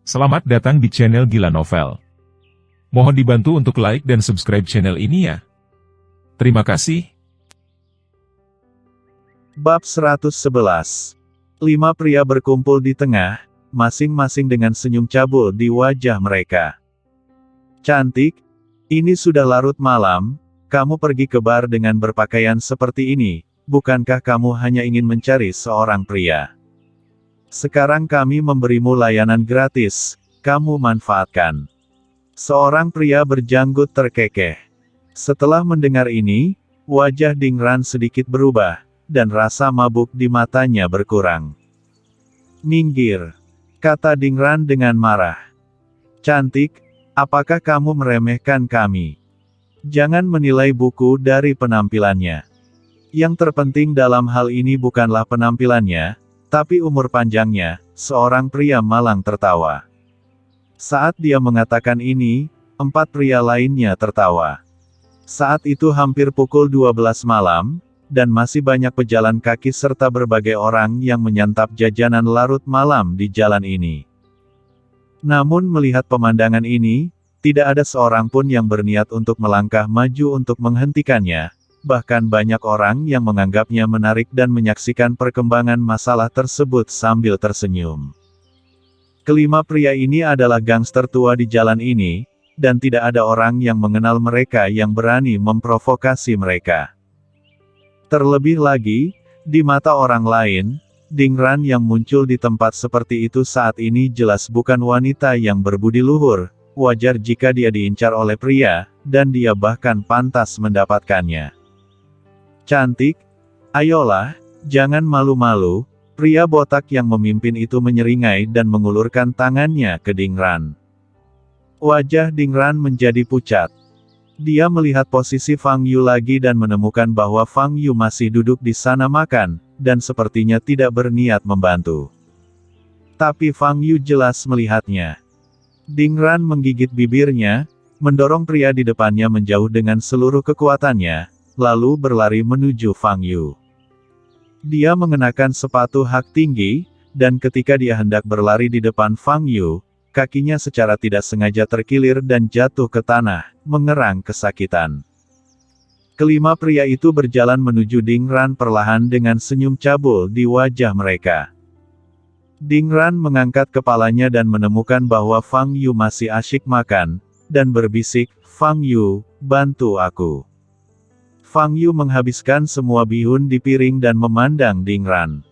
Selamat datang di channel Gila Novel. Mohon dibantu untuk like dan subscribe channel ini ya. Terima kasih. Bab 111. 5 pria berkumpul di tengah, masing-masing dengan senyum cabul di wajah mereka. Cantik, ini sudah larut malam, kamu pergi ke bar dengan berpakaian seperti ini, bukankah kamu hanya ingin mencari seorang pria? Sekarang kami memberimu layanan gratis, kamu manfaatkan. Seorang pria berjanggut terkekeh. Setelah mendengar ini, wajah Dingran sedikit berubah, dan rasa mabuk di matanya berkurang. Minggir, kata Dingran dengan marah. Cantik, apakah kamu meremehkan kami? Jangan menilai buku dari penampilannya. Yang terpenting dalam hal ini bukanlah penampilannya, tapi umur panjangnya. Seorang pria malang tertawa. Saat dia mengatakan ini, 4 pria lainnya tertawa. Saat itu hampir pukul 12 malam, dan masih banyak pejalan kaki serta berbagai orang yang menyantap jajanan larut malam di jalan ini. Namun melihat pemandangan ini, tidak ada seorang pun yang berniat untuk melangkah maju untuk menghentikannya, bahkan banyak orang yang menganggapnya menarik dan menyaksikan perkembangan masalah tersebut sambil tersenyum. Kelima pria ini adalah gangster tua di jalan ini, dan tidak ada orang yang mengenal mereka yang berani memprovokasi mereka. Terlebih lagi, di mata orang lain, Dingran yang muncul di tempat seperti itu saat ini jelas bukan wanita yang berbudi luhur, wajar jika dia diincar oleh pria, dan dia bahkan pantas mendapatkannya. Cantik, ayolah, jangan malu-malu, pria botak yang memimpin itu menyeringai dan mengulurkan tangannya ke Dingran. Wajah Dingran menjadi pucat. Dia melihat posisi Fang Yu lagi dan menemukan bahwa Fang Yu masih duduk di sana makan, dan sepertinya tidak berniat membantu. Tapi Fang Yu jelas melihatnya. Dingran menggigit bibirnya, mendorong pria di depannya menjauh dengan seluruh kekuatannya, lalu berlari menuju Fang Yu. Dia mengenakan sepatu hak tinggi, dan ketika dia hendak berlari di depan Fang Yu, kakinya secara tidak sengaja terkilir dan jatuh ke tanah, mengerang kesakitan. Kelima pria itu berjalan menuju Dingran perlahan dengan senyum cabul di wajah mereka. Dingran mengangkat kepalanya dan menemukan bahwa Fang Yu masih asyik makan, dan berbisik, "Fang Yu, bantu aku." Fang Yu menghabiskan semua bihun di piring dan memandang Dingran.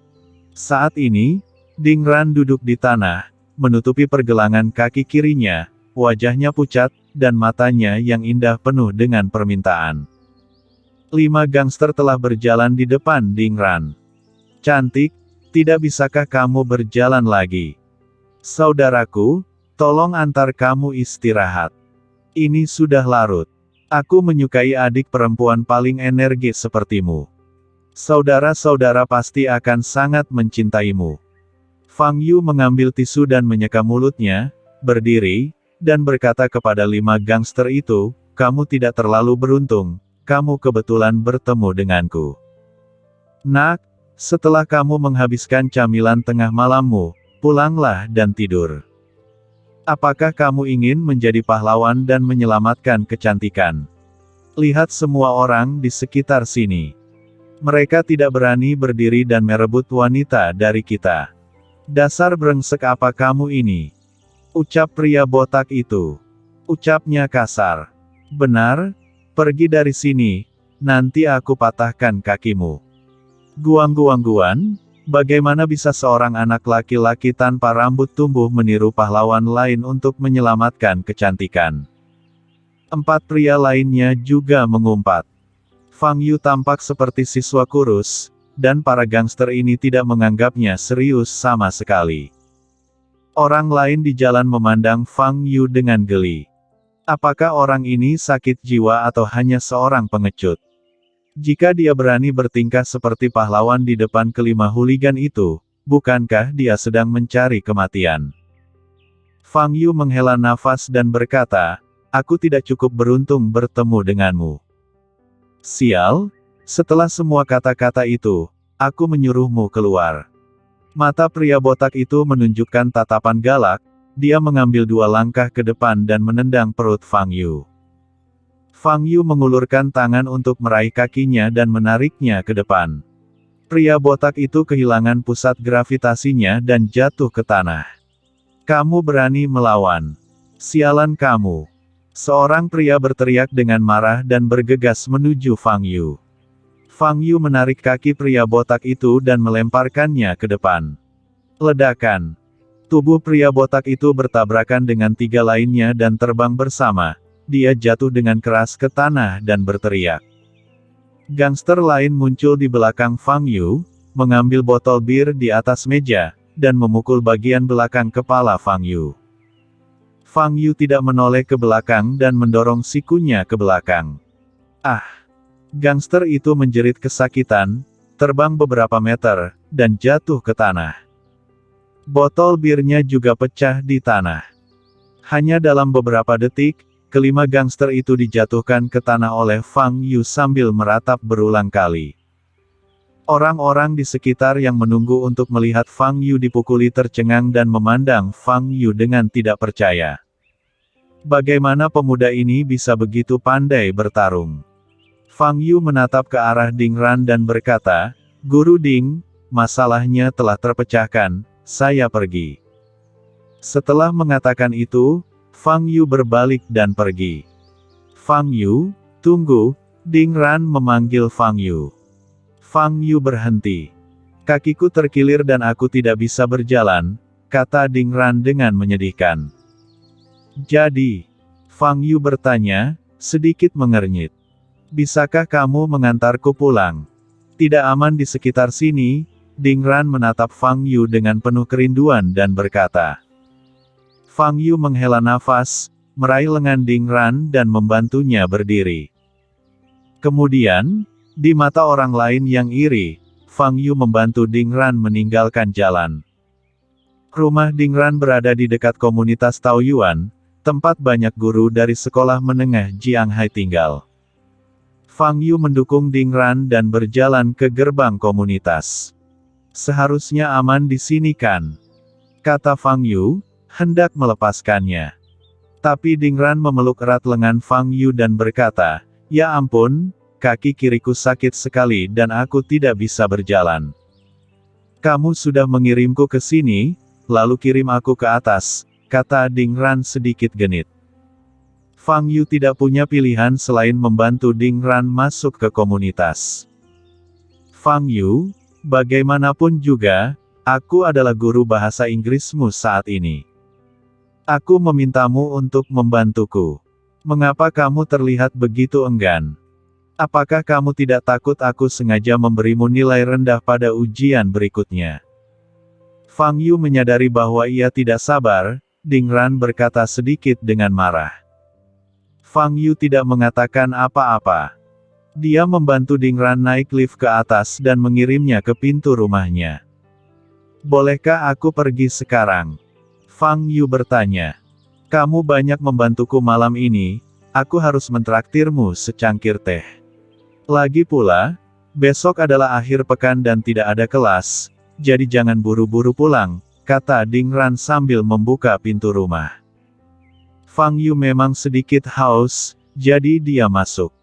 Saat ini, Dingran duduk di tanah, menutupi pergelangan kaki kirinya, wajahnya pucat, dan matanya yang indah penuh dengan permintaan. 5 gangster telah berjalan di depan Dingran. Cantik, tidak bisakah kamu berjalan lagi? Saudaraku, tolong antar kamu istirahat. Ini sudah larut. Aku menyukai adik perempuan paling energik sepertimu. Saudara-saudara pasti akan sangat mencintaimu. Fang Yu mengambil tisu dan menyeka mulutnya, berdiri, dan berkata kepada 5 gangster itu, "Kamu tidak terlalu beruntung, kamu kebetulan bertemu denganku. Nak, setelah kamu menghabiskan camilan tengah malammu, pulanglah dan tidur. Apakah kamu ingin menjadi pahlawan dan menyelamatkan kecantikan? Lihat semua orang di sekitar sini. Mereka tidak berani berdiri dan merebut wanita dari kita. Dasar brengsek apa kamu ini?" Ucap pria botak itu. Ucapnya kasar. "Benar? Pergi dari sini, nanti aku patahkan kakimu." Guang-guang-guan, bagaimana bisa seorang anak laki-laki tanpa rambut tumbuh meniru pahlawan lain untuk menyelamatkan kecantikan? 4 pria lainnya juga mengumpat. Fang Yu tampak seperti siswa kurus, dan para gangster ini tidak menganggapnya serius sama sekali. Orang lain di jalan memandang Fang Yu dengan geli. Apakah orang ini sakit jiwa atau hanya seorang pengecut? Jika dia berani bertingkah seperti pahlawan di depan kelima hooligan itu, bukankah dia sedang mencari kematian? Fang Yu menghela nafas dan berkata, "Aku tidak cukup beruntung bertemu denganmu. Sial, setelah semua kata-kata itu, aku menyuruhmu keluar." Mata pria botak itu menunjukkan tatapan galak, dia mengambil 2 langkah ke depan dan menendang perut Fang Yu. Fang Yu mengulurkan tangan untuk meraih kakinya dan menariknya ke depan. Pria botak itu kehilangan pusat gravitasinya dan jatuh ke tanah. "Kamu berani melawan? Sialan kamu!" Seorang pria berteriak dengan marah dan bergegas menuju Fang Yu. Fang Yu menarik kaki pria botak itu dan melemparkannya ke depan. Ledakan. Tubuh pria botak itu bertabrakan dengan 3 lainnya dan terbang bersama. Dia jatuh dengan keras ke tanah dan berteriak. Gangster lain muncul di belakang Fang Yu, mengambil botol bir di atas meja, dan memukul bagian belakang kepala Fang Yu. Fang Yu tidak menoleh ke belakang dan mendorong sikunya ke belakang. "Ah!" Gangster itu menjerit kesakitan, terbang beberapa meter, dan jatuh ke tanah. Botol birnya juga pecah di tanah. Hanya dalam beberapa detik, kelima gangster itu dijatuhkan ke tanah oleh Fang Yu sambil meratap berulang kali. Orang-orang di sekitar yang menunggu untuk melihat Fang Yu dipukuli tercengang dan memandang Fang Yu dengan tidak percaya. Bagaimana pemuda ini bisa begitu pandai bertarung? Fang Yu menatap ke arah Ding Ran dan berkata, "Guru Ding, masalahnya telah terpecahkan, saya pergi." Setelah mengatakan itu, Fang Yu berbalik dan pergi. "Fang Yu, tunggu," Ding Ran memanggil Fang Yu. Fang Yu berhenti. "Kakiku terkilir dan aku tidak bisa berjalan," kata Ding Ran dengan menyedihkan. "Jadi?" Fang Yu bertanya, sedikit mengernyit. "Bisakah kamu mengantarku pulang? Tidak aman di sekitar sini?" Ding Ran menatap Fang Yu dengan penuh kerinduan dan berkata. Fang Yu menghela nafas, meraih lengan Ding Ran dan membantunya berdiri. Kemudian, di mata orang lain yang iri, Fang Yu membantu Ding Ran meninggalkan jalan. Rumah Ding Ran berada di dekat komunitas Taoyuan, tempat banyak guru dari sekolah menengah Jianghai tinggal. Fang Yu mendukung Ding Ran dan berjalan ke gerbang komunitas. "Seharusnya aman di sini kan?" kata Fang Yu, hendak melepaskannya. Tapi Ding Ran memeluk erat lengan Fang Yu dan berkata, "Ya ampun, kaki kiriku sakit sekali dan aku tidak bisa berjalan. Kamu sudah mengirimku ke sini, lalu kirim aku ke atas," kata Ding Ran sedikit genit. Fang Yu tidak punya pilihan selain membantu Ding Ran masuk ke komunitas. "Fang Yu, bagaimanapun juga, aku adalah guru bahasa Inggrismu saat ini. Aku memintamu untuk membantuku. Mengapa kamu terlihat begitu enggan? Apakah kamu tidak takut aku sengaja memberimu nilai rendah pada ujian berikutnya?" Fang Yu menyadari bahwa ia tidak sabar, Ding Ran berkata sedikit dengan marah. Fang Yu tidak mengatakan apa-apa. Dia membantu Ding Ran naik lift ke atas dan mengirimnya ke pintu rumahnya. "Bolehkah aku pergi sekarang?" Fang Yu bertanya. "Kamu banyak membantuku malam ini, aku harus mentraktirmu secangkir teh. Lagi pula, besok adalah akhir pekan dan tidak ada kelas, jadi jangan buru-buru pulang," kata Ding Ran sambil membuka pintu rumah. Fang Yu memang sedikit haus, jadi dia masuk.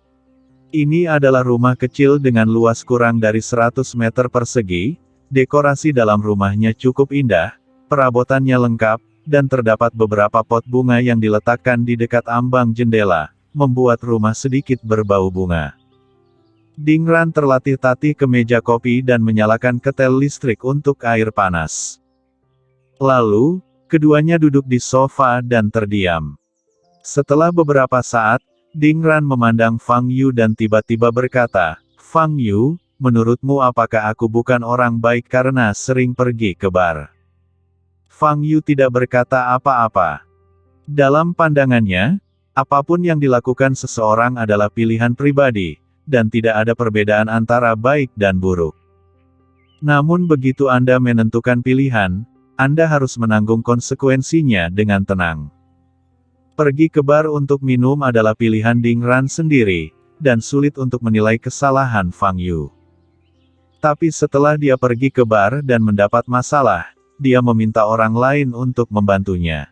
Ini adalah rumah kecil dengan luas kurang dari 100 meter persegi, dekorasi dalam rumahnya cukup indah, perabotannya lengkap, dan terdapat beberapa pot bunga yang diletakkan di dekat ambang jendela, membuat rumah sedikit berbau bunga. Ding Ran terlatih-tatih ke meja kopi dan menyalakan ketel listrik untuk air panas. Lalu, keduanya duduk di sofa dan terdiam. Setelah beberapa saat, Ding Ran memandang Fang Yu dan tiba-tiba berkata, "Fang Yu, menurutmu apakah aku bukan orang baik karena sering pergi ke bar?" Fang Yu tidak berkata apa-apa. Dalam pandangannya, apapun yang dilakukan seseorang adalah pilihan pribadi, dan tidak ada perbedaan antara baik dan buruk. Namun begitu Anda menentukan pilihan, Anda harus menanggung konsekuensinya dengan tenang. Pergi ke bar untuk minum adalah pilihan Ding Ran sendiri, dan sulit untuk menilai kesalahan Fang Yu. Tapi setelah dia pergi ke bar dan mendapat masalah, dia meminta orang lain untuk membantunya.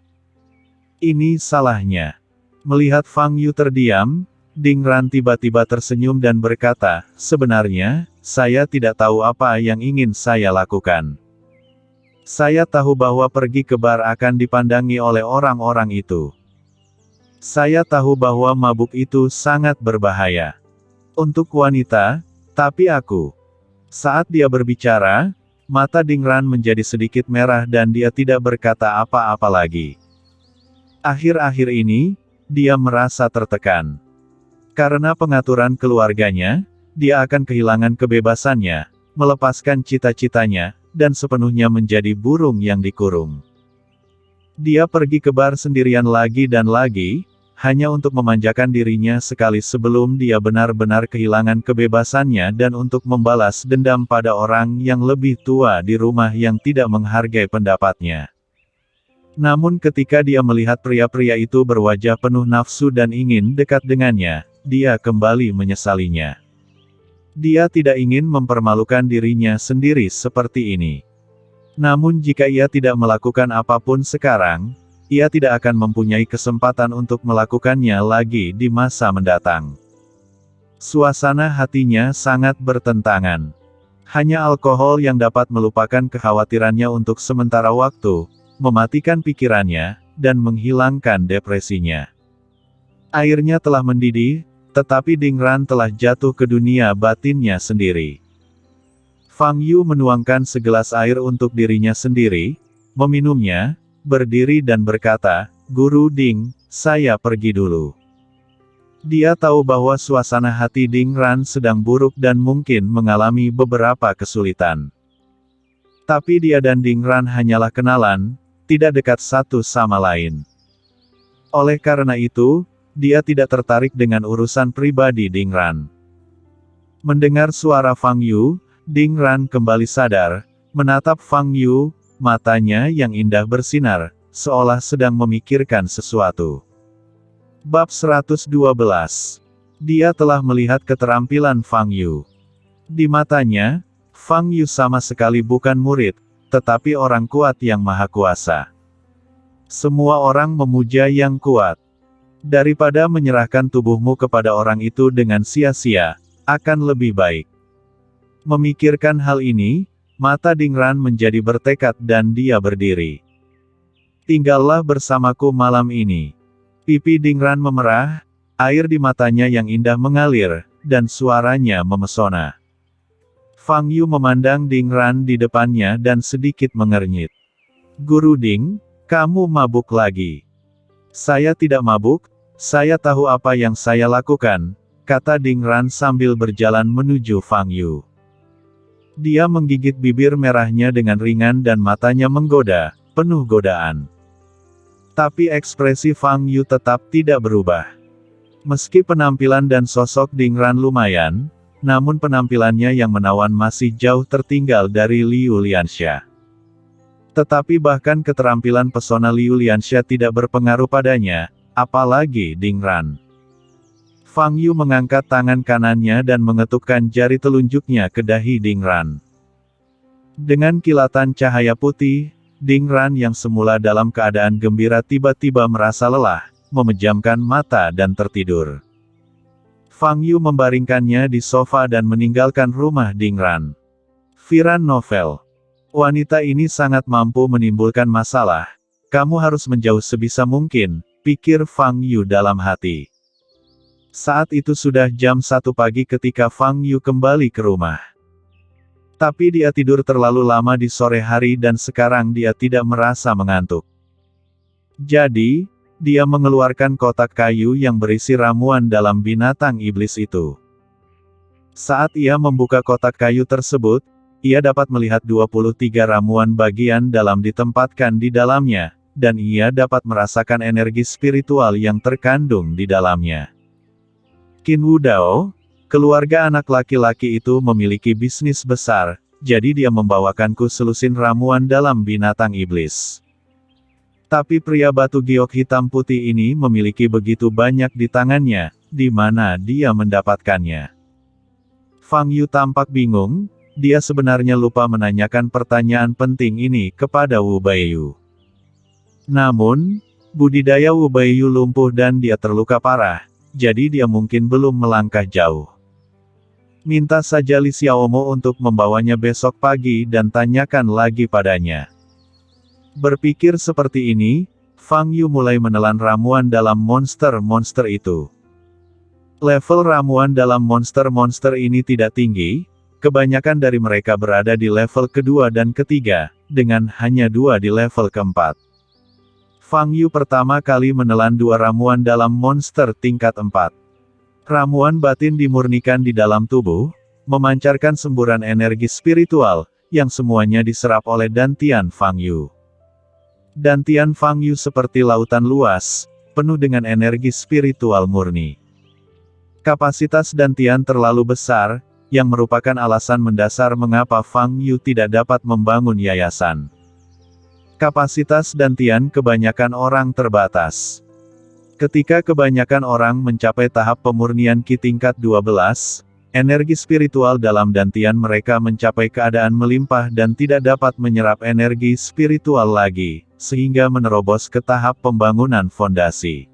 Ini salahnya. Melihat Fang Yu terdiam, Ding Ran tiba-tiba tersenyum dan berkata, sebenarnya, saya tidak tahu apa yang ingin saya lakukan. Saya tahu bahwa pergi ke bar akan dipandangi oleh orang-orang itu. Saya tahu bahwa mabuk itu sangat berbahaya untuk wanita, tapi aku. Saat dia berbicara, mata Ding Ran menjadi sedikit merah dan dia tidak berkata apa-apa lagi. Akhir-akhir ini, dia merasa tertekan. Karena pengaturan keluarganya, dia akan kehilangan kebebasannya, melepaskan cita-citanya, dan sepenuhnya menjadi burung yang dikurung. Dia pergi ke bar sendirian lagi dan lagi, hanya untuk memanjakan dirinya sekali sebelum dia benar-benar kehilangan kebebasannya dan untuk membalas dendam pada orang yang lebih tua di rumah yang tidak menghargai pendapatnya. Namun ketika dia melihat pria-pria itu berwajah penuh nafsu dan ingin dekat dengannya, dia kembali menyesalinya. Dia tidak ingin mempermalukan dirinya sendiri seperti ini. Namun jika ia tidak melakukan apapun sekarang, ia tidak akan mempunyai kesempatan untuk melakukannya lagi di masa mendatang. Suasana hatinya sangat bertentangan. Hanya alkohol yang dapat melupakan kekhawatirannya untuk sementara waktu, mematikan pikirannya, dan menghilangkan depresinya. Airnya telah mendidih, tetapi Ding Ran telah jatuh ke dunia batinnya sendiri. Fang Yu menuangkan segelas air untuk dirinya sendiri, meminumnya, berdiri dan berkata, Guru Ding, saya pergi dulu. Dia tahu bahwa suasana hati Ding Ran sedang buruk dan mungkin mengalami beberapa kesulitan. Tapi dia dan Ding Ran hanyalah kenalan, tidak dekat satu sama lain. Oleh karena itu, dia tidak tertarik dengan urusan pribadi Ding Ran. Mendengar suara Fang Yu, Ding Ran kembali sadar, menatap Fang Yu, matanya yang indah bersinar, seolah sedang memikirkan sesuatu. Bab 112. Dia telah melihat keterampilan Fang Yu. Di matanya, Fang Yu sama sekali bukan murid, tetapi orang kuat yang maha kuasa. Semua orang memuja yang kuat. Daripada menyerahkan tubuhmu kepada orang itu dengan sia-sia, akan lebih baik. Memikirkan hal ini, mata Ding Ran menjadi bertekad dan dia berdiri. Tinggallah bersamaku malam ini. Pipi Ding Ran memerah, air di matanya yang indah mengalir, dan suaranya memesona. Fang Yu memandang Ding Ran di depannya dan sedikit mengernyit. Guru Ding, kamu mabuk lagi. Saya tidak mabuk. Saya tahu apa yang saya lakukan, kata Ding Ran sambil berjalan menuju Fang Yu. Dia menggigit bibir merahnya dengan ringan dan matanya menggoda, penuh godaan. Tapi ekspresi Fang Yu tetap tidak berubah. Meski penampilan dan sosok Ding Ran lumayan, namun penampilannya yang menawan masih jauh tertinggal dari Liu Lianxia. Tetapi bahkan keterampilan pesona Liu Lianxia tidak berpengaruh padanya, apalagi Ding Ran. Fang Yu mengangkat tangan kanannya dan mengetukkan jari telunjuknya ke dahi Ding Ran. Dengan kilatan cahaya putih, Ding Ran yang semula dalam keadaan gembira tiba-tiba merasa lelah, memejamkan mata dan tertidur. Fang Yu membaringkannya di sofa dan meninggalkan rumah Ding Ran. Firan novel. Wanita ini sangat mampu menimbulkan masalah. Kamu harus menjauh sebisa mungkin, pikir Fang Yu dalam hati. Saat itu sudah jam 1 pagi ketika Fang Yu kembali ke rumah. Tapi dia tidur terlalu lama di sore hari dan sekarang dia tidak merasa mengantuk. Jadi, dia mengeluarkan kotak kayu yang berisi ramuan dalam binatang iblis itu. Saat ia membuka kotak kayu tersebut, ia dapat melihat 23 ramuan bagian dalam ditempatkan di dalamnya, dan ia dapat merasakan energi spiritual yang terkandung di dalamnya. Qin Wu Dao, keluarga anak laki-laki itu memiliki bisnis besar, jadi dia membawakanku selusin ramuan dalam binatang iblis. Tapi pria batu giok hitam putih ini memiliki begitu banyak di tangannya, di mana dia mendapatkannya. Fang Yu tampak bingung, dia sebenarnya lupa menanyakan pertanyaan penting ini kepada Wu Baiyu. Namun, Budidaya Wu Baiyu lumpuh dan dia terluka parah, jadi dia mungkin belum melangkah jauh. Minta saja Li Xiaomo untuk membawanya besok pagi dan tanyakan lagi padanya. Berpikir seperti ini, Fang Yu mulai menelan ramuan dalam monster-monster itu. Level ramuan dalam monster-monster ini tidak tinggi, kebanyakan dari mereka berada di level kedua dan ketiga, dengan hanya 2 di level keempat. Fang Yu pertama kali menelan 2 ramuan dalam monster tingkat 4. Ramuan batin dimurnikan di dalam tubuh, memancarkan semburan energi spiritual, yang semuanya diserap oleh dantian Fang Yu. Dantian Fang Yu seperti lautan luas, penuh dengan energi spiritual murni. Kapasitas dantian terlalu besar, yang merupakan alasan mendasar mengapa Fang Yu tidak dapat membangun yayasan. Kapasitas dantian kebanyakan orang terbatas. Ketika kebanyakan orang mencapai tahap pemurnian Qi tingkat 12, energi spiritual dalam dantian mereka mencapai keadaan melimpah dan tidak dapat menyerap energi spiritual lagi, sehingga menerobos ke tahap pembangunan fondasi.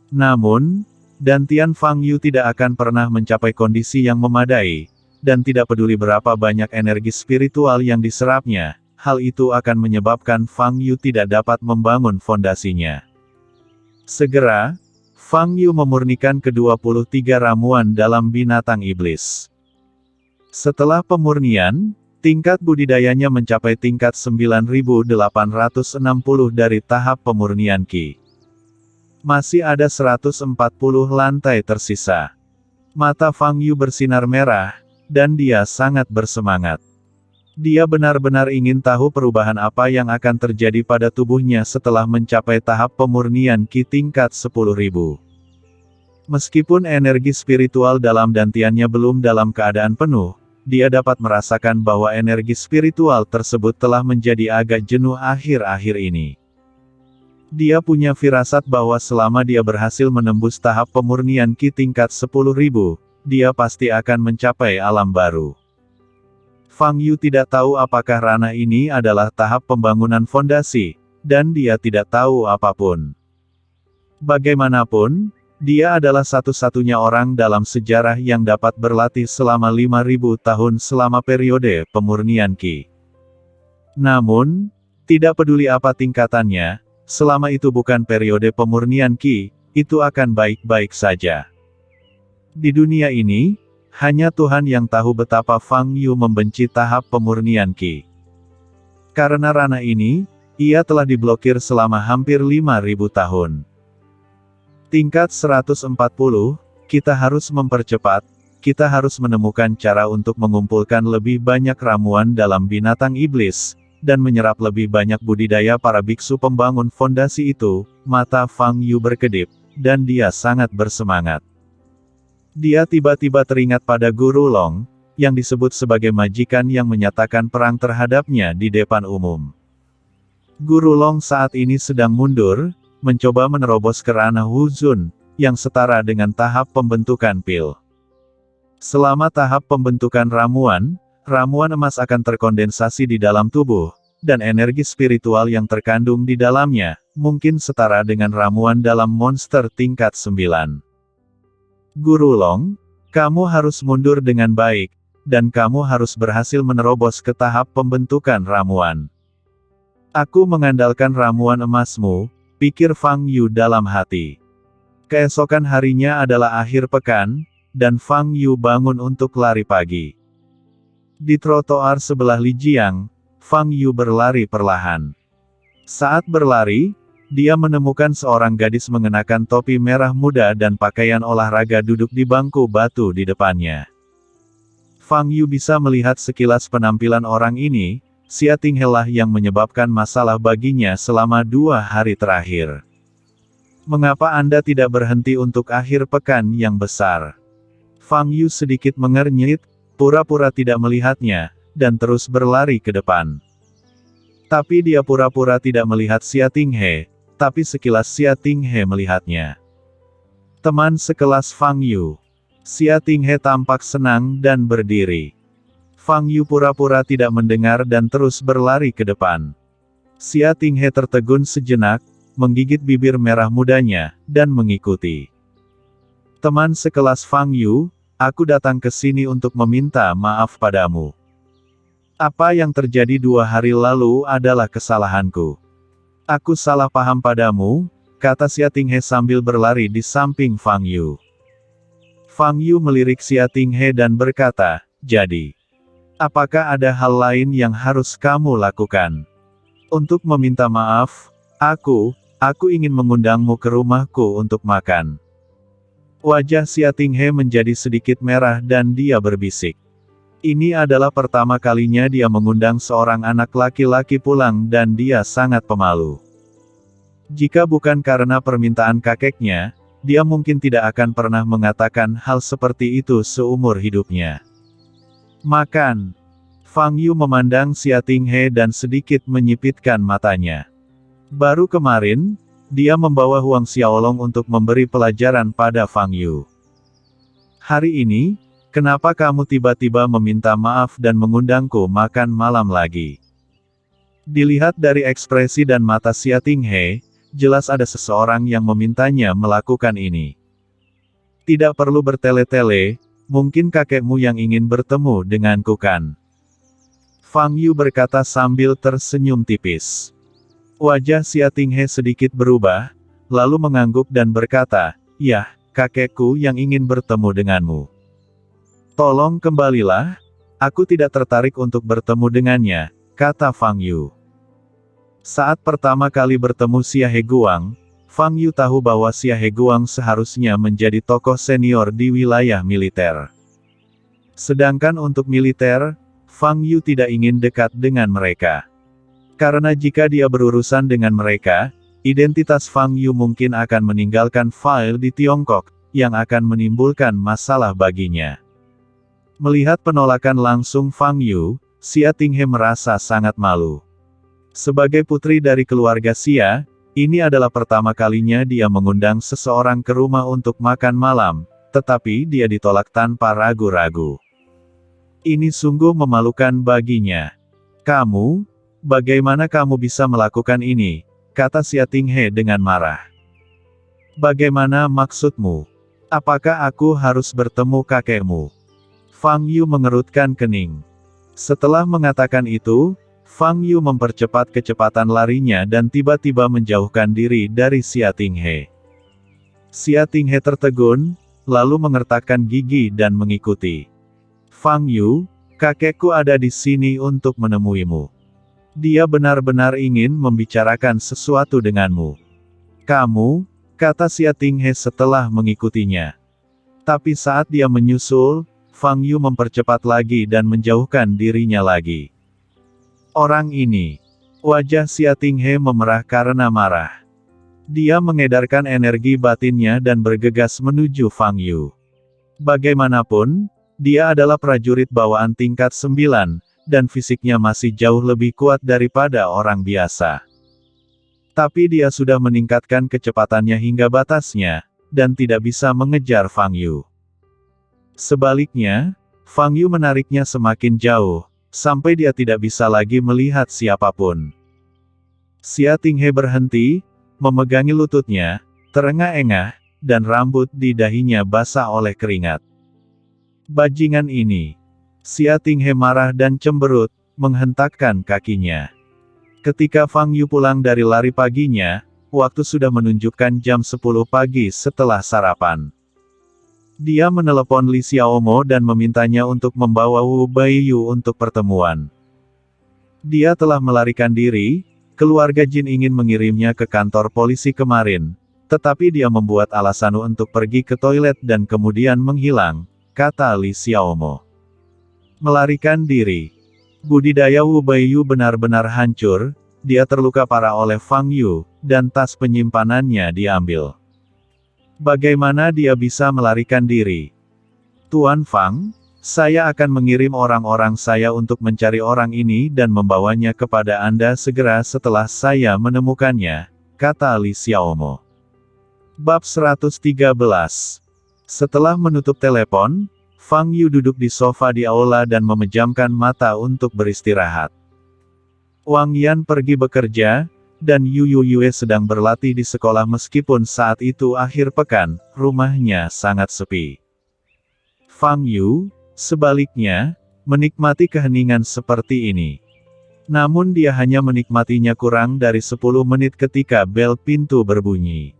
Namun, dantian Fang Yu tidak akan pernah mencapai kondisi yang memadai, dan tidak peduli berapa banyak energi spiritual yang diserapnya, hal itu akan menyebabkan Fang Yu tidak dapat membangun fondasinya. Segera, Fang Yu memurnikan ke-23 ramuan dalam binatang iblis. Setelah pemurnian, tingkat budidayanya mencapai tingkat 9.860 dari tahap pemurnian Qi. Masih ada 140 lantai tersisa. Mata Fang Yu bersinar merah, dan dia sangat bersemangat. Dia benar-benar ingin tahu perubahan apa yang akan terjadi pada tubuhnya setelah mencapai tahap pemurnian Qi tingkat 10.000. Meskipun energi spiritual dalam dantiannya belum dalam keadaan penuh, dia dapat merasakan bahwa energi spiritual tersebut telah menjadi agak jenuh akhir-akhir ini. Dia punya firasat bahwa selama dia berhasil menembus tahap pemurnian Qi tingkat 10.000, dia pasti akan mencapai alam baru. Fang Yu tidak tahu apakah ranah ini adalah tahap pembangunan fondasi, dan dia tidak tahu apapun. Bagaimanapun, dia adalah satu-satunya orang dalam sejarah yang dapat berlatih selama 5.000 tahun selama periode pemurnian Qi. Namun, tidak peduli apa tingkatannya, selama itu bukan periode pemurnian Qi, itu akan baik-baik saja. Di dunia ini, hanya Tuhan yang tahu betapa Fang Yu membenci tahap pemurnian Qi. Karena ranah ini, ia telah diblokir selama hampir 5.000 tahun. Tingkat 140, kita harus mempercepat, kita harus menemukan cara untuk mengumpulkan lebih banyak ramuan dalam binatang iblis, dan menyerap lebih banyak budidaya para biksu pembangun fondasi itu. Mata Fang Yu berkedip, dan dia sangat bersemangat. Dia tiba-tiba teringat pada Guru Long, yang disebut sebagai majikan yang menyatakan perang terhadapnya di depan umum. Guru Long saat ini sedang mundur, mencoba menerobos ke ranah Wu Zun, yang setara dengan tahap pembentukan pil. Selama tahap pembentukan ramuan, ramuan emas akan terkondensasi di dalam tubuh, dan energi spiritual yang terkandung di dalamnya, mungkin setara dengan ramuan dalam monster tingkat 9. Guru Long, kamu harus mundur dengan baik, dan kamu harus berhasil menerobos ke tahap pembentukan ramuan. Aku mengandalkan ramuan emasmu, pikir Fang Yu dalam hati. Keesokan harinya adalah akhir pekan, dan Fang Yu bangun untuk lari pagi. Di trotoar sebelah Lijiang, Fang Yu berlari perlahan. Saat berlari, dia menemukan seorang gadis mengenakan topi merah muda dan pakaian olahraga duduk di bangku batu di depannya. Fang Yu bisa melihat sekilas penampilan orang ini. Xia Tinghe lah yang menyebabkan masalah baginya selama 2 hari terakhir. Mengapa Anda tidak berhenti untuk akhir pekan yang besar? Fang Yu sedikit mengernyit, pura-pura tidak melihatnya, dan terus berlari ke depan. Tapi dia pura-pura tidak melihat Xia Tinghe, tapi sekilas Xia Tinghe melihatnya. Teman sekelas Fang Yu. Xia Tinghe tampak senang dan berdiri. Fang Yu pura-pura tidak mendengar dan terus berlari ke depan. Xia Tinghe tertegun sejenak, menggigit bibir merah mudanya, dan mengikuti. Teman sekelas Fang Yu, aku datang ke sini untuk meminta maaf padamu. Apa yang terjadi 2 hari lalu adalah kesalahanku. Aku salah paham padamu, kata Xia Tinghe sambil berlari di samping Fang Yu. Fang Yu melirik Xia Tinghe dan berkata, jadi, apakah ada hal lain yang harus kamu lakukan? Untuk meminta maaf, aku ingin mengundangmu ke rumahku untuk makan. Wajah Xia Tinghe menjadi sedikit merah dan dia berbisik. Ini adalah pertama kalinya dia mengundang seorang anak laki-laki pulang dan dia sangat pemalu. Jika bukan karena permintaan kakeknya, dia mungkin tidak akan pernah mengatakan hal seperti itu seumur hidupnya. Makan. Fang Yu memandang Xia Tinghe dan sedikit menyipitkan matanya. Baru kemarin, dia membawa Huang Xiaolong untuk memberi pelajaran pada Fang Yu. Hari ini, kenapa kamu tiba-tiba meminta maaf dan mengundangku makan malam lagi? Dilihat dari ekspresi dan mata Xia Tinghe, jelas ada seseorang yang memintanya melakukan ini. Tidak perlu bertele-tele, mungkin kakekmu yang ingin bertemu denganku kan? Fang Yu berkata sambil tersenyum tipis. Wajah Xia Tinghe sedikit berubah, lalu mengangguk dan berkata, "Yah, kakekku yang ingin bertemu denganmu. Tolong kembalilah, aku tidak tertarik untuk bertemu dengannya," kata Fang Yu. Saat pertama kali bertemu Xia Heguang, Fang Yu tahu bahwa Xia Heguang seharusnya menjadi tokoh senior di wilayah militer. Sedangkan untuk militer, Fang Yu tidak ingin dekat dengan mereka. Karena jika dia berurusan dengan mereka, identitas Fang Yu mungkin akan meninggalkan file di Tiongkok, yang akan menimbulkan masalah baginya. Melihat penolakan langsung Fang Yu, Xia Tinghe merasa sangat malu. Sebagai putri dari keluarga Xia, ini adalah pertama kalinya dia mengundang seseorang ke rumah untuk makan malam, tetapi dia ditolak tanpa ragu-ragu. Ini sungguh memalukan baginya. "Kamu, bagaimana kamu bisa melakukan ini?" kata Xia Tinghe dengan marah. "Bagaimana maksudmu? Apakah aku harus bertemu kakekmu?" Fang Yu mengerutkan kening. Setelah mengatakan itu, Fang Yu mempercepat kecepatan larinya dan tiba-tiba menjauhkan diri dari Xia Tinghe. Xia Tinghe tertegun, lalu mengertakkan gigi dan mengikuti. "Fang Yu, kakekku ada di sini untuk menemuimu. Dia benar-benar ingin membicarakan sesuatu denganmu." "Kamu," kata Xia Tinghe setelah mengikutinya. Tapi saat dia menyusul, Fang Yu mempercepat lagi dan menjauhkan dirinya lagi. Orang ini. Wajah Xia Tinghe memerah karena marah. Dia mengedarkan energi batinnya dan bergegas menuju Fang Yu. Bagaimanapun, dia adalah prajurit bawaan tingkat 9, dan fisiknya masih jauh lebih kuat daripada orang biasa. Tapi dia sudah meningkatkan kecepatannya hingga batasnya, dan tidak bisa mengejar Fang Yu. Sebaliknya, Fang Yu menariknya semakin jauh, sampai dia tidak bisa lagi melihat siapapun. Xia Tinghe berhenti, memegangi lututnya, terengah-engah, dan rambut di dahinya basah oleh keringat. Bajingan ini. Xia Tinghe marah dan cemberut, menghentakkan kakinya. Ketika Fang Yu pulang dari lari paginya, waktu sudah menunjukkan jam 10 pagi setelah sarapan. Dia menelepon Li Xiaomo dan memintanya untuk membawa Wu Baiyu untuk pertemuan. Dia telah melarikan diri, keluarga Jin ingin mengirimnya ke kantor polisi kemarin, tetapi dia membuat alasan untuk pergi ke toilet dan kemudian menghilang, kata Li Xiaomo. Melarikan diri. Budidaya Wu Baiyu benar-benar hancur, dia terluka parah oleh Fang Yu, dan tas penyimpanannya diambil. Bagaimana dia bisa melarikan diri? "Tuan Fang, saya akan mengirim orang-orang saya untuk mencari orang ini dan membawanya kepada Anda segera setelah saya menemukannya," kata Li Xiaomo. Bab 113. Setelah menutup telepon, Fang Yu duduk di sofa di aula dan memejamkan mata untuk beristirahat. Wang Yan pergi bekerja, dan Yu Yue sedang berlatih di sekolah meskipun saat itu akhir pekan, rumahnya sangat sepi. Fang Yu, sebaliknya, menikmati keheningan seperti ini. Namun dia hanya menikmatinya kurang dari 10 menit ketika bel pintu berbunyi.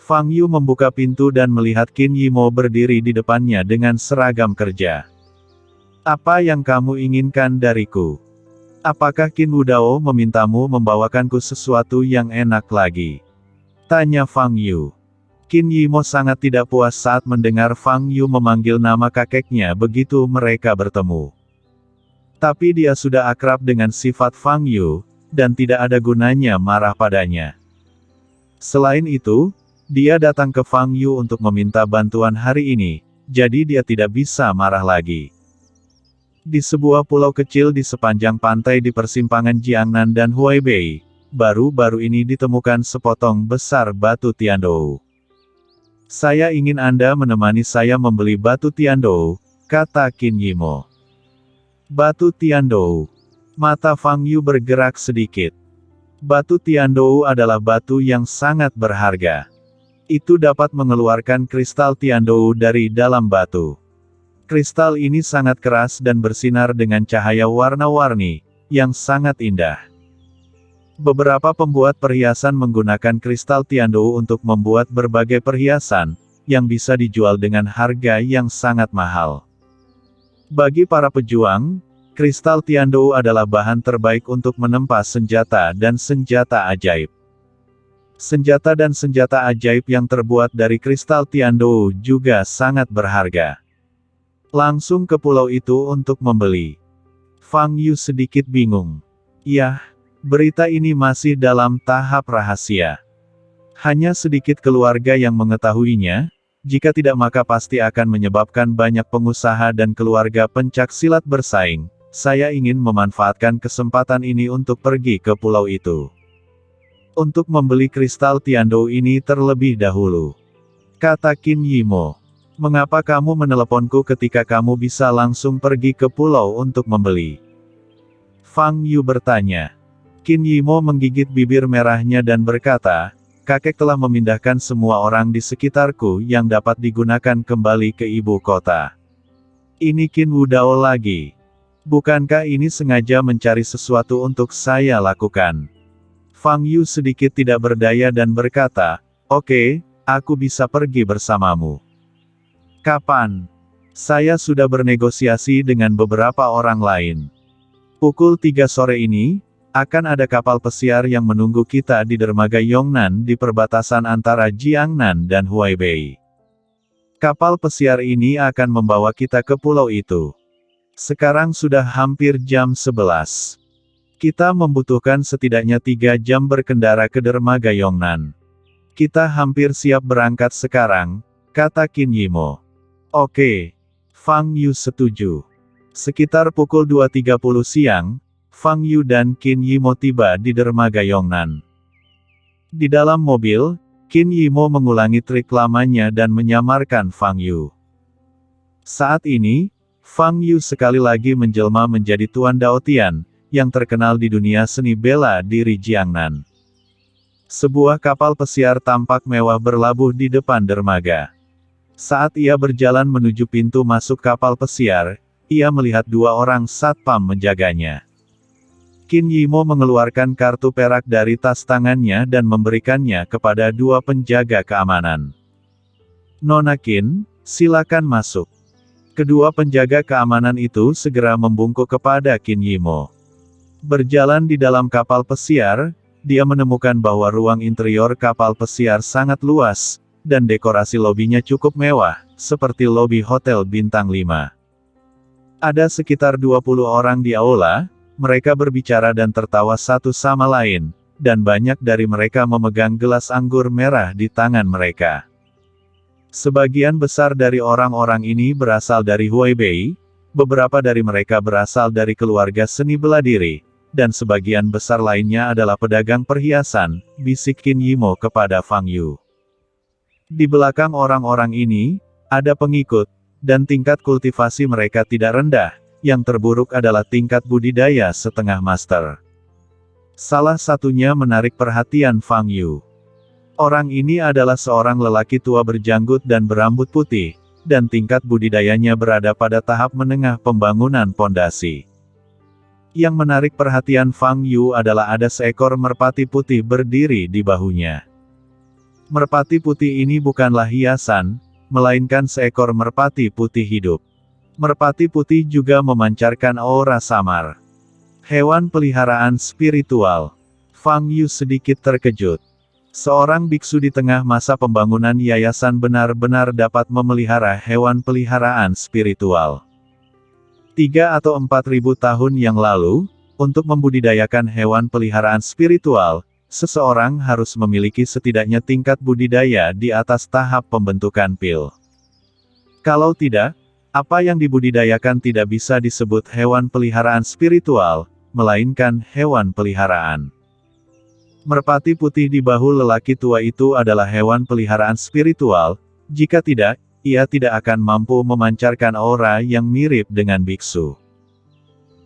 Fang Yu membuka pintu dan melihat Qin Yimo berdiri di depannya dengan seragam kerja. "Apa yang kamu inginkan dariku? Apakah Qin Wudao memintamu membawakanku sesuatu yang enak lagi?" tanya Fang Yu. Qin Yimo sangat tidak puas saat mendengar Fang Yu memanggil nama kakeknya begitu mereka bertemu. Tapi dia sudah akrab dengan sifat Fang Yu, dan tidak ada gunanya marah padanya. Selain itu, dia datang ke Fang Yu untuk meminta bantuan hari ini, jadi dia tidak bisa marah lagi. Di sebuah pulau kecil di sepanjang pantai di persimpangan Jiangnan dan Huaibei, baru-baru ini ditemukan sepotong besar batu Tiandou. "Saya ingin Anda menemani saya membeli batu Tiandou," kata Qin Yimo. Batu Tiandou. Mata Fang Yu bergerak sedikit. Batu Tiandou adalah batu yang sangat berharga. Itu dapat mengeluarkan kristal Tiandou dari dalam batu. Kristal ini sangat keras dan bersinar dengan cahaya warna-warni, yang sangat indah. Beberapa pembuat perhiasan menggunakan kristal Tiandou untuk membuat berbagai perhiasan, yang bisa dijual dengan harga yang sangat mahal. Bagi para pejuang, kristal Tiandou adalah bahan terbaik untuk menempa senjata dan senjata ajaib. Senjata dan senjata ajaib yang terbuat dari kristal Tiandou juga sangat berharga. Langsung ke pulau itu untuk membeli. Fang Yu sedikit bingung. Yah, berita ini masih dalam tahap rahasia. Hanya sedikit keluarga yang mengetahuinya. Jika tidak maka pasti akan menyebabkan banyak pengusaha dan keluarga pencak silat bersaing. Saya ingin memanfaatkan kesempatan ini untuk pergi ke pulau itu. Untuk membeli kristal Tiandou ini terlebih dahulu. Kata Qin Yimo. "Mengapa kamu meneleponku ketika kamu bisa langsung pergi ke pulau untuk membeli?" Fang Yu bertanya. Qin Yimo menggigit bibir merahnya dan berkata, "Kakek telah memindahkan semua orang di sekitarku yang dapat digunakan kembali ke ibu kota. Ini Qin Wudao lagi. Bukankah ini sengaja mencari sesuatu untuk saya lakukan?" Fang Yu sedikit tidak berdaya dan berkata, "Oke, aku bisa pergi bersamamu." "Kapan?" "Saya sudah bernegosiasi dengan beberapa orang lain. Pukul 3 sore ini, akan ada kapal pesiar yang menunggu kita di dermaga Yongnan di perbatasan antara Jiangnan dan Huaibei. Kapal pesiar ini akan membawa kita ke pulau itu. Sekarang sudah hampir jam 11. Kita membutuhkan setidaknya 3 jam berkendara ke dermaga Yongnan. Kita hampir siap berangkat sekarang," kata Qin Yimo. "Oke." Fang Yu setuju. Sekitar pukul 2.30 siang, Fang Yu dan Qin Yimo tiba di dermaga Yongnan. Di dalam mobil, Qin Yimo mengulangi trik lamanya dan menyamarkan Fang Yu. Saat ini, Fang Yu sekali lagi menjelma menjadi Tuan Daotian, yang terkenal di dunia seni bela diri Jiangnan. Sebuah kapal pesiar tampak mewah berlabuh di depan dermaga. Saat ia berjalan menuju pintu masuk kapal pesiar, ia melihat 2 orang satpam menjaganya. Qin Yimo mengeluarkan kartu perak dari tas tangannya dan memberikannya kepada 2 penjaga keamanan. "Nona Qin, silakan masuk." Kedua penjaga keamanan itu segera membungkuk kepada Qin Yimo. Berjalan di dalam kapal pesiar, dia menemukan bahwa ruang interior kapal pesiar sangat luas, dan dekorasi lobinya cukup mewah, seperti lobi hotel bintang 5. Ada sekitar 20 orang di aula. Mereka berbicara dan tertawa satu sama lain, dan banyak dari mereka memegang gelas anggur merah di tangan mereka. Sebagian besar dari orang-orang ini berasal dari Huaibei, beberapa dari mereka berasal dari keluarga seni bela diri, dan sebagian besar lainnya adalah pedagang perhiasan, bisik Qin Yimo kepada Fang Yu. Di belakang orang-orang ini, ada pengikut, dan tingkat kultivasi mereka tidak rendah. Yang terburuk adalah tingkat budidaya setengah master. Salah satunya menarik perhatian Fang Yu. Orang ini adalah seorang lelaki tua berjanggut dan berambut putih, dan tingkat budidayanya berada pada tahap menengah pembangunan pondasi. Yang menarik perhatian Fang Yu adalah ada seekor merpati putih berdiri di bahunya. Merpati putih ini bukanlah hiasan, melainkan seekor merpati putih hidup. Merpati putih juga memancarkan aura samar. Hewan peliharaan spiritual. Fang Yu sedikit terkejut. Seorang biksu di tengah masa pembangunan yayasan benar-benar dapat memelihara hewan peliharaan spiritual. 3 atau 4.000 tahun yang lalu, untuk membudidayakan hewan peliharaan spiritual, seseorang harus memiliki setidaknya tingkat budidaya di atas tahap pembentukan pil. Kalau tidak, apa yang dibudidayakan tidak bisa disebut hewan peliharaan spiritual, melainkan hewan peliharaan. Merpati putih di bahu lelaki tua itu adalah hewan peliharaan spiritual, jika tidak, ia tidak akan mampu memancarkan aura yang mirip dengan biksu.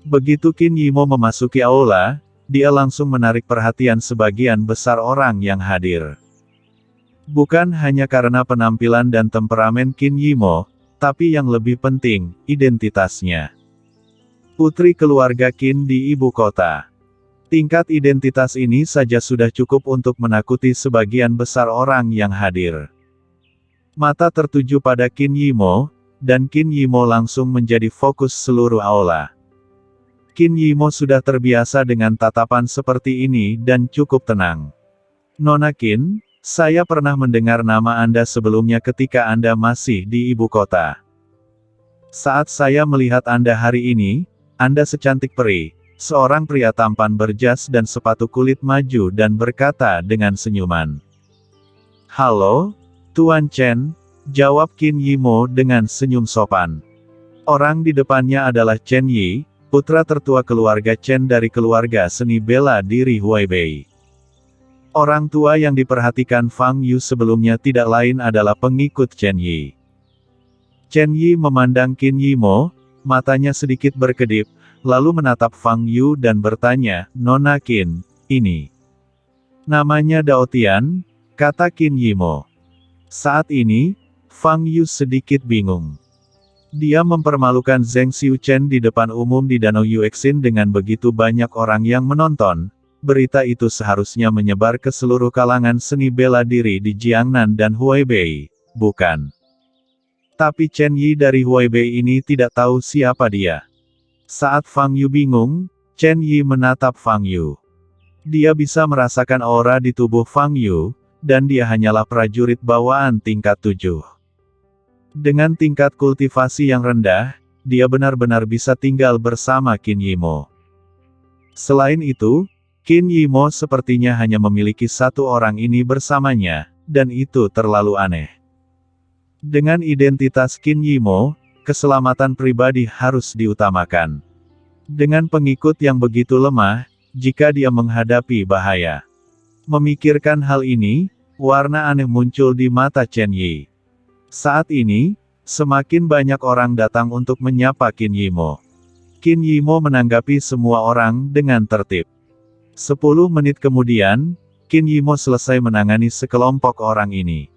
Begitu Qin Yimo memasuki aula, dia langsung menarik perhatian sebagian besar orang yang hadir. Bukan hanya karena penampilan dan temperamen Qin Yimo, tapi yang lebih penting, identitasnya. Putri keluarga Qin di ibu kota. Tingkat identitas ini saja sudah cukup untuk menakuti sebagian besar orang yang hadir. Mata tertuju pada Qin Yimo, dan Qin Yimo langsung menjadi fokus seluruh aula. Qin Yimo sudah terbiasa dengan tatapan seperti ini dan cukup tenang. Nona Qin, saya pernah mendengar nama Anda sebelumnya ketika Anda masih di ibu kota. Saat saya melihat Anda hari ini, Anda secantik peri. Seorang pria tampan berjas dan sepatu kulit maju dan berkata dengan senyuman. Halo, Tuan Chen, jawab Qin Yimo dengan senyum sopan. Orang di depannya adalah Chen Yi, putra tertua keluarga Chen dari keluarga seni bela diri Huaibei. Orang tua yang diperhatikan Fang Yu sebelumnya tidak lain adalah pengikut Chen Yi. Chen Yi memandang Qin Yimo, matanya sedikit berkedip, lalu menatap Fang Yu dan bertanya, Nona Qin, ini namanya Dao Tian, kata Qin Yimo. Saat ini, Fang Yu sedikit bingung. Dia mempermalukan Zheng Xiuchen di depan umum di Danau Yuexin dengan begitu banyak orang yang menonton. Berita itu seharusnya menyebar ke seluruh kalangan seni bela diri di Jiangnan dan Huaibei, bukan? Tapi Chen Yi dari Huaibei ini tidak tahu siapa dia. Saat Fang Yu bingung, Chen Yi menatap Fang Yu. Dia bisa merasakan aura di tubuh Fang Yu, dan dia hanyalah prajurit bawaan tingkat 7. Dengan tingkat kultivasi yang rendah, dia benar-benar bisa tinggal bersama Qin Yimo. Selain itu, Qin Yimo sepertinya hanya memiliki satu orang ini bersamanya, dan itu terlalu aneh. Dengan identitas Qin Yimo, keselamatan pribadi harus diutamakan. Dengan pengikut yang begitu lemah, jika dia menghadapi bahaya. Memikirkan hal ini, warna aneh muncul di mata Chen Yi. Saat ini, semakin banyak orang datang untuk menyapa Qin Yimo. Qin Yimo menanggapi semua orang dengan tertib. 10 menit kemudian, Qin Yimo selesai menangani sekelompok orang ini.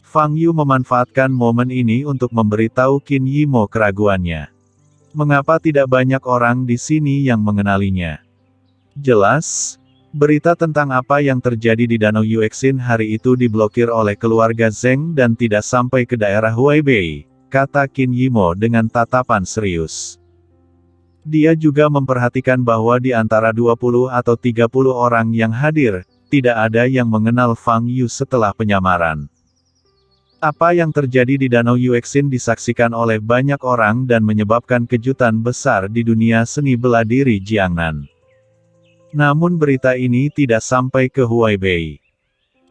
Fang Yu memanfaatkan momen ini untuk memberitahu Qin Yimo keraguannya. Mengapa tidak banyak orang di sini yang mengenalinya? Jelas, berita tentang apa yang terjadi di Danau Yuexin hari itu diblokir oleh keluarga Zheng dan tidak sampai ke daerah Huaibei, kata Qin Yimo dengan tatapan serius. Dia juga memperhatikan bahwa di antara 20 atau 30 orang yang hadir, tidak ada yang mengenal Fang Yu setelah penyamaran. Apa yang terjadi di Danau Yuexin disaksikan oleh banyak orang dan menyebabkan kejutan besar di dunia seni bela diri Jiangnan. Namun berita ini tidak sampai ke Huaibei.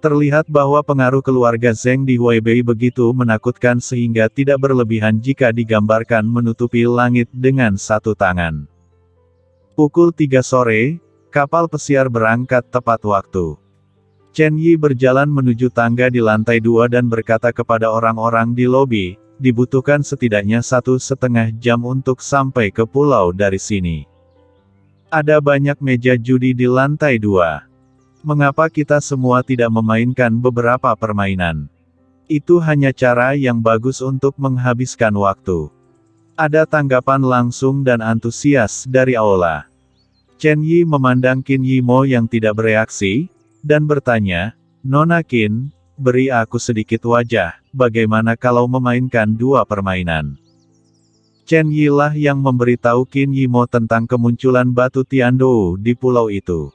Terlihat bahwa pengaruh keluarga Zheng di Huaibei begitu menakutkan sehingga tidak berlebihan jika digambarkan menutupi langit dengan satu tangan. Pukul 3 sore, kapal pesiar berangkat tepat waktu. Chen Yi berjalan menuju tangga di lantai 2 dan berkata kepada orang-orang di lobi, dibutuhkan setidaknya 1,5 jam untuk sampai ke pulau dari sini. Ada banyak meja judi di lantai 2. Mengapa kita semua tidak memainkan beberapa permainan? Itu hanya cara yang bagus untuk menghabiskan waktu. Ada tanggapan langsung dan antusias dari Aula. Chen Yi memandang Qin Yimo yang tidak bereaksi, dan bertanya, "Nona Qin, beri aku sedikit wajah, bagaimana kalau memainkan 2 permainan?" Chen Yi lah yang memberitahu Qin Yimo tentang kemunculan batu Tiandou di pulau itu.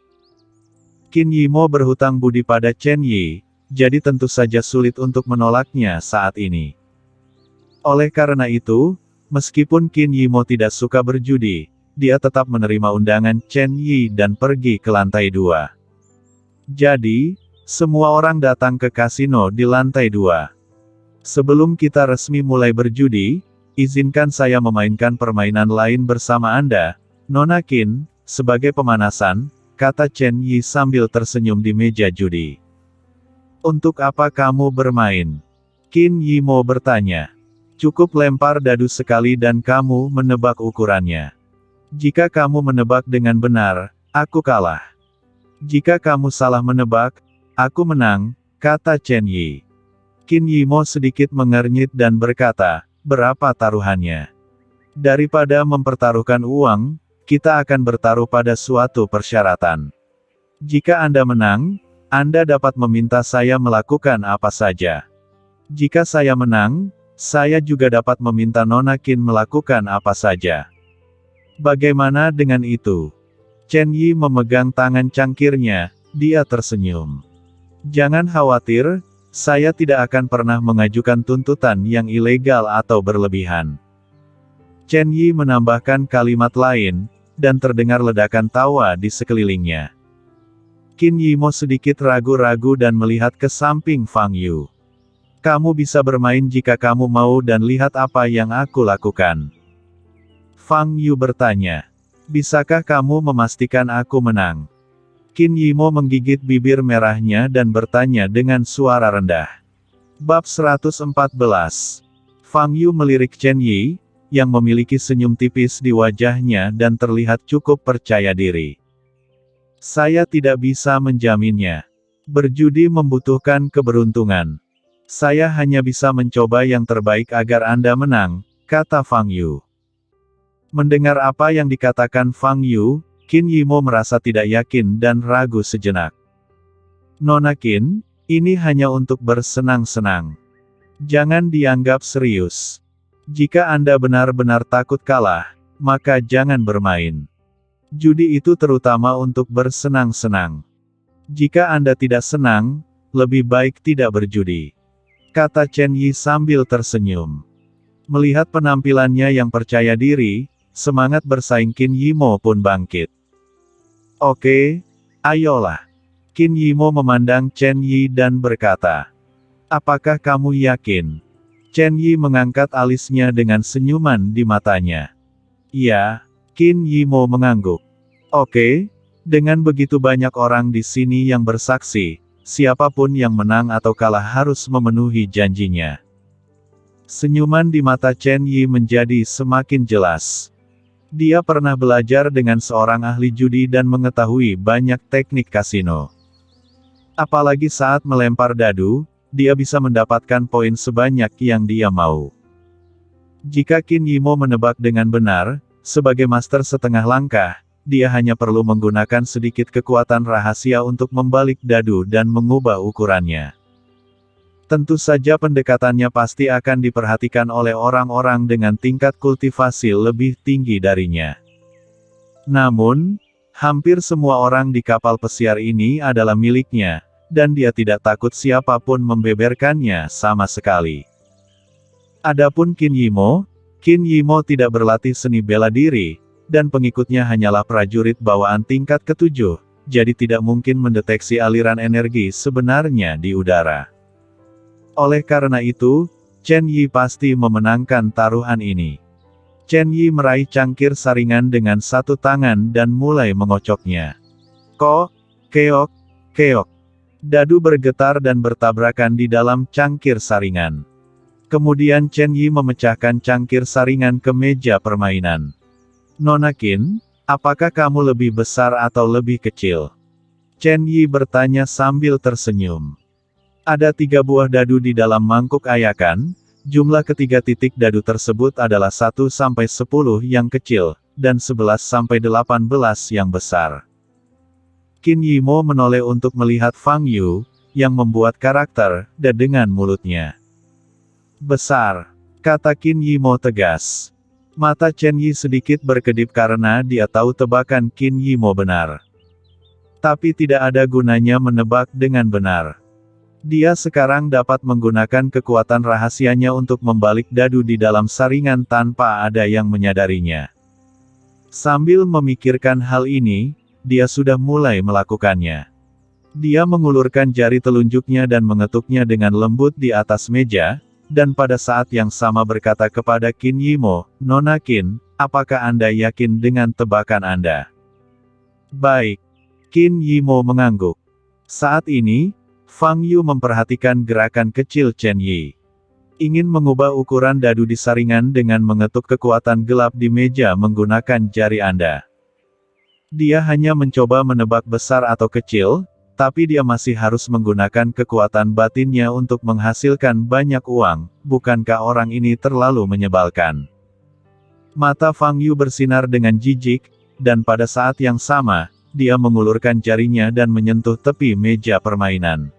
Qin Yimo berhutang budi pada Chen Yi, jadi tentu saja sulit untuk menolaknya saat ini. Oleh karena itu, meskipun Qin Yimo tidak suka berjudi, dia tetap menerima undangan Chen Yi dan pergi ke lantai 2. Jadi, semua orang datang ke kasino di lantai 2. Sebelum kita resmi mulai berjudi, izinkan saya memainkan permainan lain bersama Anda, Nona Qin, sebagai pemanasan, kata Chen Yi sambil tersenyum di meja judi. Untuk apa kamu bermain? Qin Yimo bertanya. Cukup lempar dadu sekali dan kamu menebak ukurannya. Jika kamu menebak dengan benar, aku kalah. Jika kamu salah menebak, aku menang, kata Chen Yi. Qin Yimo sedikit mengernyit dan berkata, berapa taruhannya? Daripada mempertaruhkan uang, kita akan bertaruh pada suatu persyaratan. Jika Anda menang, Anda dapat meminta saya melakukan apa saja. Jika saya menang, saya juga dapat meminta Nona Qin melakukan apa saja. Bagaimana dengan itu? Chen Yi memegang tangan cangkirnya, dia tersenyum. Jangan khawatir, saya tidak akan pernah mengajukan tuntutan yang ilegal atau berlebihan. Chen Yi menambahkan kalimat lain, dan terdengar ledakan tawa di sekelilingnya. Qin Yimo sedikit ragu-ragu dan melihat ke samping Fang Yu. Kamu bisa bermain jika kamu mau dan lihat apa yang aku lakukan. Fang Yu bertanya. Bisakah kamu memastikan aku menang? Qin Yimo menggigit bibir merahnya dan bertanya dengan suara rendah. Bab 114. Fang Yu melirik Chen Yi, yang memiliki senyum tipis di wajahnya dan terlihat cukup percaya diri. Saya tidak bisa menjaminnya. Berjudi membutuhkan keberuntungan. Saya hanya bisa mencoba yang terbaik agar Anda menang, kata Fang Yu. Mendengar apa yang dikatakan Fang Yu, Qin Yimo merasa tidak yakin dan ragu sejenak. Nona Qin, ini hanya untuk bersenang-senang. Jangan dianggap serius. Jika Anda benar-benar takut kalah, maka jangan bermain. Judi itu terutama untuk bersenang-senang. Jika Anda tidak senang, lebih baik tidak berjudi, kata Chen Yi sambil tersenyum. Melihat penampilannya yang percaya diri, semangat bersaing Qin Yimo pun bangkit. Oke, ayolah. Qin Yimo memandang Chen Yi dan berkata. Apakah kamu yakin? Chen Yi mengangkat alisnya dengan senyuman di matanya. Iya, Qin Yimo mengangguk. Oke, dengan begitu banyak orang di sini yang bersaksi, siapapun yang menang atau kalah harus memenuhi janjinya. Senyuman di mata Chen Yi menjadi semakin jelas. Dia pernah belajar dengan seorang ahli judi dan mengetahui banyak teknik kasino. Apalagi saat melempar dadu, dia bisa mendapatkan poin sebanyak yang dia mau. Jika Qin Yimo menebak dengan benar, sebagai master setengah langkah, dia hanya perlu menggunakan sedikit kekuatan rahasia untuk membalik dadu dan mengubah ukurannya. Tentu saja pendekatannya pasti akan diperhatikan oleh orang-orang dengan tingkat kultivasi lebih tinggi darinya. Namun, hampir semua orang di kapal pesiar ini adalah miliknya, dan dia tidak takut siapapun membeberkannya sama sekali. Adapun Qin Yimo tidak berlatih seni bela diri, dan pengikutnya hanyalah prajurit bawaan tingkat ke-7, jadi tidak mungkin mendeteksi aliran energi sebenarnya di udara. Oleh karena itu, Chen Yi pasti memenangkan taruhan ini. Chen Yi meraih cangkir saringan dengan satu tangan dan mulai mengocoknya. Keok, keok. Dadu bergetar dan bertabrakan di dalam cangkir saringan. Kemudian Chen Yi memecahkan cangkir saringan ke meja permainan. Nona Qin, Apakah kamu lebih besar atau lebih kecil? Chen Yi bertanya sambil tersenyum. Ada 3 buah dadu di dalam mangkuk ayakan, jumlah ketiga titik dadu tersebut adalah 1-10 yang kecil, dan 11-18 yang besar. Qin Yimo menoleh untuk melihat Fang Yu, yang membuat karakter, dan dengan mulutnya. Besar, kata Qin Yimo tegas. Mata Chen Yi sedikit berkedip karena dia tahu tebakan Qin Yimo benar. Tapi tidak ada gunanya menebak dengan benar. Dia sekarang dapat menggunakan kekuatan rahasianya untuk membalik dadu di dalam saringan tanpa ada yang menyadarinya. Sambil memikirkan hal ini, dia sudah mulai melakukannya. Dia mengulurkan jari telunjuknya dan mengetuknya dengan lembut di atas meja, dan pada saat yang sama berkata kepada Qin Yimo, "Nona Qin, apakah Anda yakin dengan tebakan Anda?" "Baik." Qin Yimo mengangguk. Saat ini, Fang Yu memperhatikan gerakan kecil Chen Yi. Ingin mengubah ukuran dadu di saringan dengan mengetuk kekuatan gelap di meja menggunakan jari Anda. Dia hanya mencoba menebak besar atau kecil, tapi dia masih harus menggunakan kekuatan batinnya untuk menghasilkan banyak uang. Bukankah orang ini terlalu menyebalkan? Mata Fang Yu bersinar dengan jijik, dan pada saat yang sama, dia mengulurkan jarinya dan menyentuh tepi meja permainan.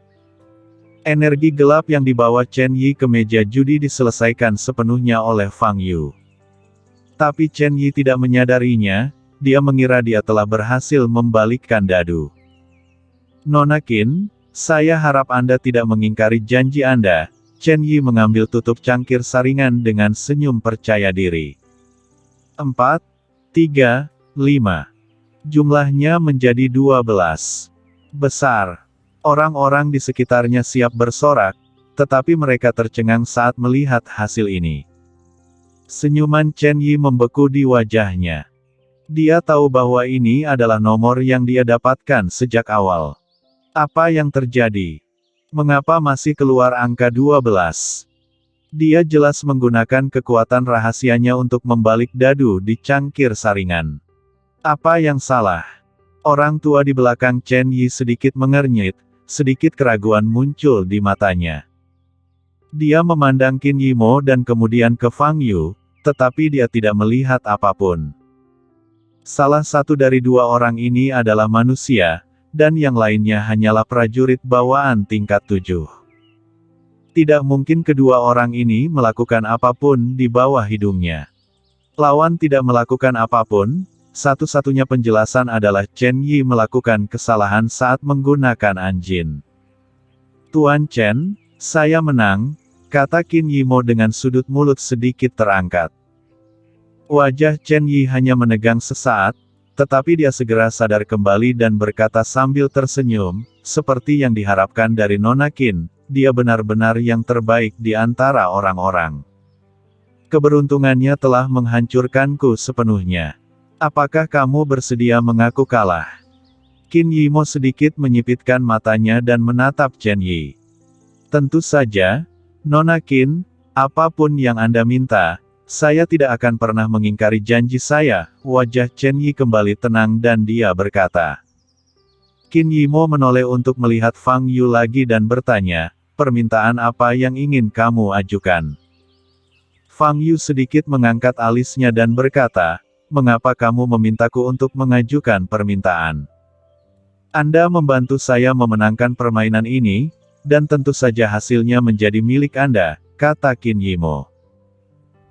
Energi gelap yang dibawa Chen Yi ke meja judi diselesaikan sepenuhnya oleh Fang Yu. Tapi Chen Yi tidak menyadarinya, dia mengira dia telah berhasil membalikkan dadu. "Nona Qin, saya harap Anda tidak mengingkari janji Anda." Chen Yi mengambil tutup cangkir saringan dengan senyum percaya diri. 4, 3, 5. Jumlahnya menjadi 12. Besar. Orang-orang di sekitarnya siap bersorak, tetapi mereka tercengang saat melihat hasil ini. Senyuman Chen Yi membeku di wajahnya. Dia tahu bahwa ini adalah nomor yang dia dapatkan sejak awal. Apa yang terjadi? Mengapa masih keluar angka 12? Dia jelas menggunakan kekuatan rahasianya untuk membalik dadu di cangkir saringan. Apa yang salah? Orang tua di belakang Chen Yi sedikit mengernyit, sedikit keraguan muncul di matanya. Dia memandang Qin Yimo dan kemudian ke Fang Yu, tetapi dia tidak melihat apapun. Salah satu dari 2 orang ini adalah manusia, dan yang lainnya hanyalah prajurit bawaan tingkat 7. Tidak mungkin kedua orang ini melakukan apapun di bawah hidungnya. Lawan tidak melakukan apapun, satu-satunya penjelasan adalah Chen Yi melakukan kesalahan saat menggunakan anjin. "Tuan Chen, saya menang," kata Qin Yimo dengan sudut mulut sedikit terangkat. Wajah Chen Yi hanya menegang sesaat, tetapi dia segera sadar kembali dan berkata sambil tersenyum, "Seperti yang diharapkan dari Nona Qin, dia benar-benar yang terbaik di antara orang-orang. Keberuntungannya telah menghancurkanku sepenuhnya. Apakah kamu bersedia mengaku kalah?" Qin Yimo sedikit menyipitkan matanya dan menatap Chen Yi. "Tentu saja, Nona Qin, apapun yang Anda minta, saya tidak akan pernah mengingkari janji saya." Wajah Chen Yi kembali tenang dan dia berkata. Qin Yimo menoleh untuk melihat Fang Yu lagi dan bertanya, "Permintaan apa yang ingin kamu ajukan?" Fang Yu sedikit mengangkat alisnya dan berkata, "Mengapa kamu memintaku untuk mengajukan permintaan? Anda membantu saya memenangkan permainan ini, dan tentu saja hasilnya menjadi milik Anda," kata Qin Yimo.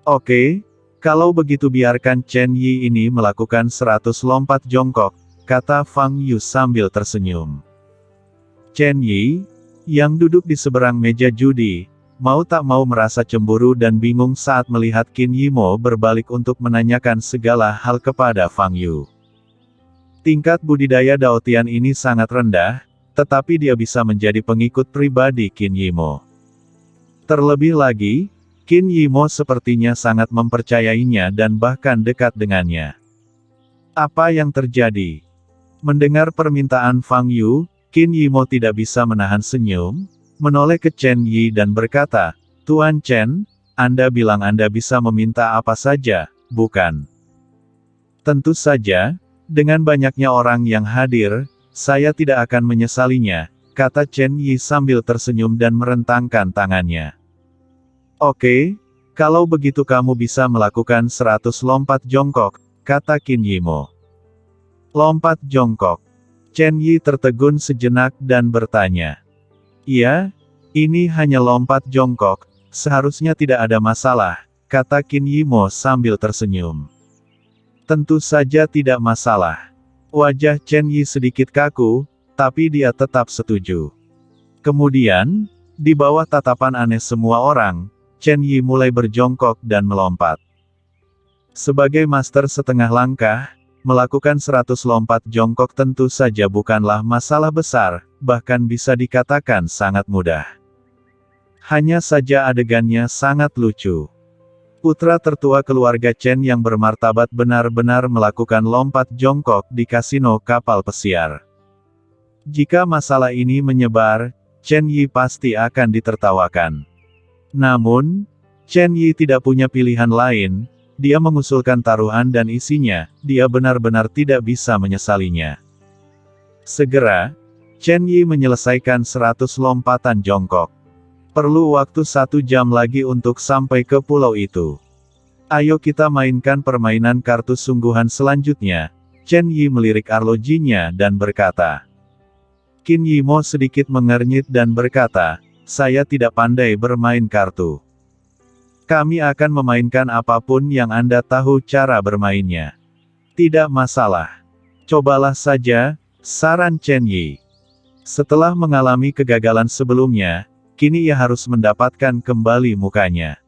"Oke, kalau begitu biarkan Chen Yi ini melakukan 100 lompat jongkok," kata Fang Yu sambil tersenyum. Chen Yi, yang duduk di seberang meja judi, mau tak mau merasa cemburu dan bingung saat melihat Qin Yimo berbalik untuk menanyakan segala hal kepada Fang Yu. Tingkat budidaya Daotian ini sangat rendah, tetapi dia bisa menjadi pengikut pribadi Qin Yimo. Terlebih lagi, Qin Yimo sepertinya sangat mempercayainya dan bahkan dekat dengannya. Apa yang terjadi? Mendengar permintaan Fang Yu, Qin Yimo tidak bisa menahan senyum, menoleh ke Chen Yi dan berkata, "Tuan Chen, Anda bilang Anda bisa meminta apa saja, bukan?" "Tentu saja, Dengan banyaknya orang yang hadir, saya tidak akan menyesalinya, kata Chen Yi sambil tersenyum dan merentangkan tangannya. Oke, kalau begitu kamu bisa melakukan 100 lompat jongkok, kata Qin Yimo. Lompat jongkok. Chen Yi tertegun sejenak dan bertanya. Iya, ini hanya lompat jongkok, seharusnya tidak ada masalah, kata Qin Yimo sambil tersenyum. Tentu saja tidak masalah. Wajah Chen Yi sedikit kaku, tapi dia tetap setuju. Kemudian, di bawah tatapan aneh semua orang, Chen Yi mulai berjongkok dan melompat. Sebagai master setengah langkah, melakukan 100 lompat jongkok tentu saja bukanlah masalah besar, bahkan bisa dikatakan sangat mudah. Hanya saja adegannya sangat lucu. Putra tertua keluarga Chen yang bermartabat benar-benar melakukan lompat jongkok di kasino kapal pesiar. Jika masalah ini menyebar, Chen Yi pasti akan ditertawakan. Namun, Chen Yi tidak punya pilihan lain, dia mengusulkan taruhan dan isinya, dia benar-benar tidak bisa menyesalinya. Segera, Chen Yi menyelesaikan 100 lompatan jongkok. Perlu waktu 1 jam lagi untuk sampai ke pulau itu. Ayo kita mainkan permainan kartu sungguhan selanjutnya, Chen Yi melirik arlojinya dan berkata. Qin Yimo sedikit mengernyit dan berkata, saya tidak pandai bermain kartu. Kami akan memainkan apapun yang Anda tahu cara bermainnya. Tidak masalah. Cobalah saja, saran Chen Yi. Setelah mengalami kegagalan sebelumnya, kini ia harus mendapatkan kembali mukanya.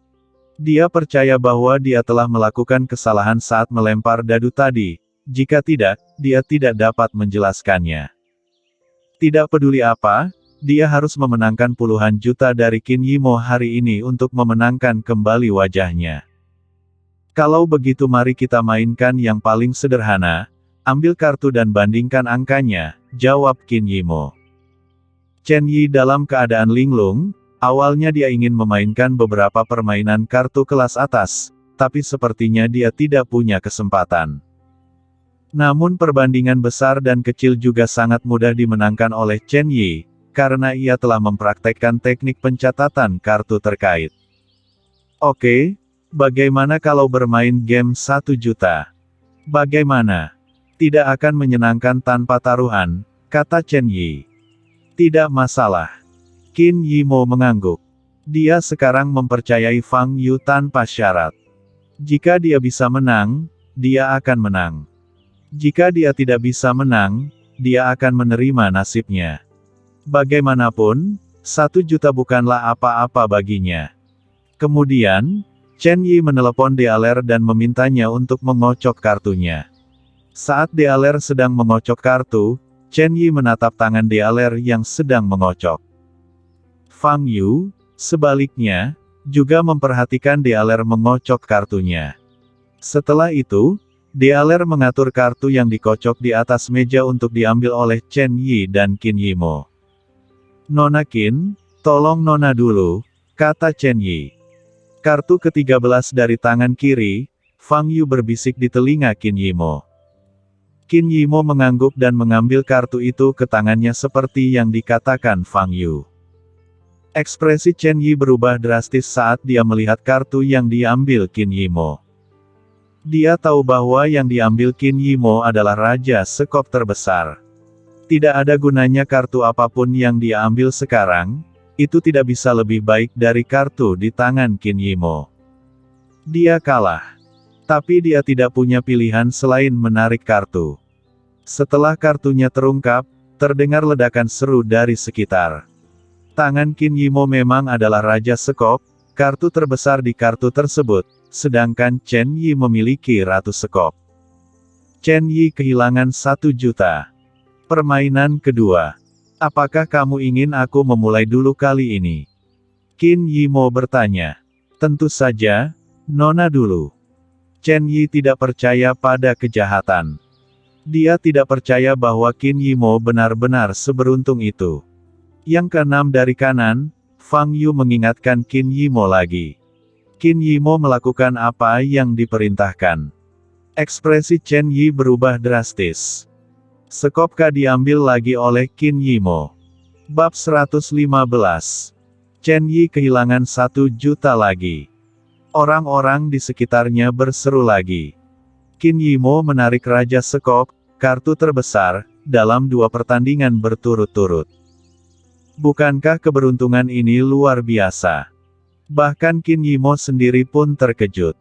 Dia percaya bahwa dia telah melakukan kesalahan saat melempar dadu tadi, jika tidak, dia tidak dapat menjelaskannya. Tidak peduli apa, dia harus memenangkan puluhan juta dari Qin Yimo hari ini untuk memenangkan kembali wajahnya. Kalau begitu mari kita mainkan yang paling sederhana, ambil kartu dan bandingkan angkanya, jawab Qin Yimo. Chen Yi dalam keadaan linglung, awalnya dia ingin memainkan beberapa permainan kartu kelas atas, tapi sepertinya dia tidak punya kesempatan. Namun perbandingan besar dan kecil juga sangat mudah dimenangkan oleh Chen Yi, karena ia telah mempraktekkan teknik pencatatan kartu terkait. Oke, bagaimana kalau bermain game 1 juta? Bagaimana? Tidak akan menyenangkan tanpa taruhan, kata Chen Yi. Tidak masalah. Qin Yimo mengangguk. Dia sekarang mempercayai Fang Yu tanpa syarat. Jika dia bisa menang, dia akan menang. Jika dia tidak bisa menang, dia akan menerima nasibnya. Bagaimanapun, 1 juta bukanlah apa-apa baginya. Kemudian, Chen Yi menelepon Dealer dan memintanya untuk mengocok kartunya. Saat Dealer sedang mengocok kartu, Chen Yi menatap tangan Dealer yang sedang mengocok. Fang Yu, sebaliknya, juga memperhatikan Dealer mengocok kartunya. Setelah itu, Dealer mengatur kartu yang dikocok di atas meja untuk diambil oleh Chen Yi dan Qin Yimo. Nona Qin, tolong Nona dulu, kata Chen Yi. Kartu ke-13 dari tangan kiri, Fang Yu berbisik di telinga Qin Yimo. Qin Yimo mengangguk dan mengambil kartu itu ke tangannya seperti yang dikatakan Fang Yu. Ekspresi Chen Yi berubah drastis saat dia melihat kartu yang diambil Qin Yimo. Dia tahu bahwa yang diambil Qin Yimo adalah raja sekop terbesar. Tidak ada gunanya kartu apapun yang dia ambil sekarang, itu tidak bisa lebih baik dari kartu di tangan Qin Yimo. Dia kalah. Tapi dia tidak punya pilihan selain menarik kartu. Setelah kartunya terungkap, terdengar ledakan seru dari sekitar. Tangan Qin Yimo memang adalah raja sekop, kartu terbesar di kartu tersebut, sedangkan Chen Yi memiliki ratu sekop. Chen Yi kehilangan 1 juta. Permainan kedua. Apakah kamu ingin aku memulai dulu kali ini? Qin Yimo bertanya. Tentu saja, Nona dulu. Chen Yi tidak percaya pada kejahatan. Dia tidak percaya bahwa Qin Yimo benar-benar seberuntung itu. Yang keenam dari kanan, Fang Yu mengingatkan Qin Yimo lagi. Qin Yimo melakukan apa yang diperintahkan. Ekspresi Chen Yi berubah drastis. Sekop K diambil lagi oleh Qin Yimo. Bab 115. Chen Yi kehilangan 1 juta lagi. Orang-orang di sekitarnya berseru lagi. Qin Yimo menarik Raja Sekop, kartu terbesar, dalam 2 pertandingan berturut-turut. Bukankah keberuntungan ini luar biasa? Bahkan Qin Yimo sendiri pun terkejut.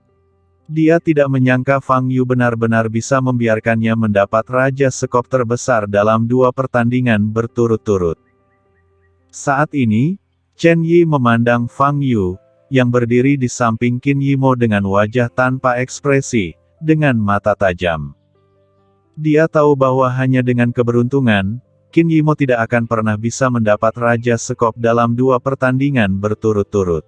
Dia tidak menyangka Fang Yu benar-benar bisa membiarkannya mendapat Raja Sekop terbesar dalam 2 pertandingan berturut-turut. Saat ini, Chen Yi memandang Fang Yu, yang berdiri di samping Qin Yimo dengan wajah tanpa ekspresi, dengan mata tajam. Dia tahu bahwa hanya dengan keberuntungan, Qin Yimo tidak akan pernah bisa mendapat Raja Sekop dalam 2 pertandingan berturut-turut.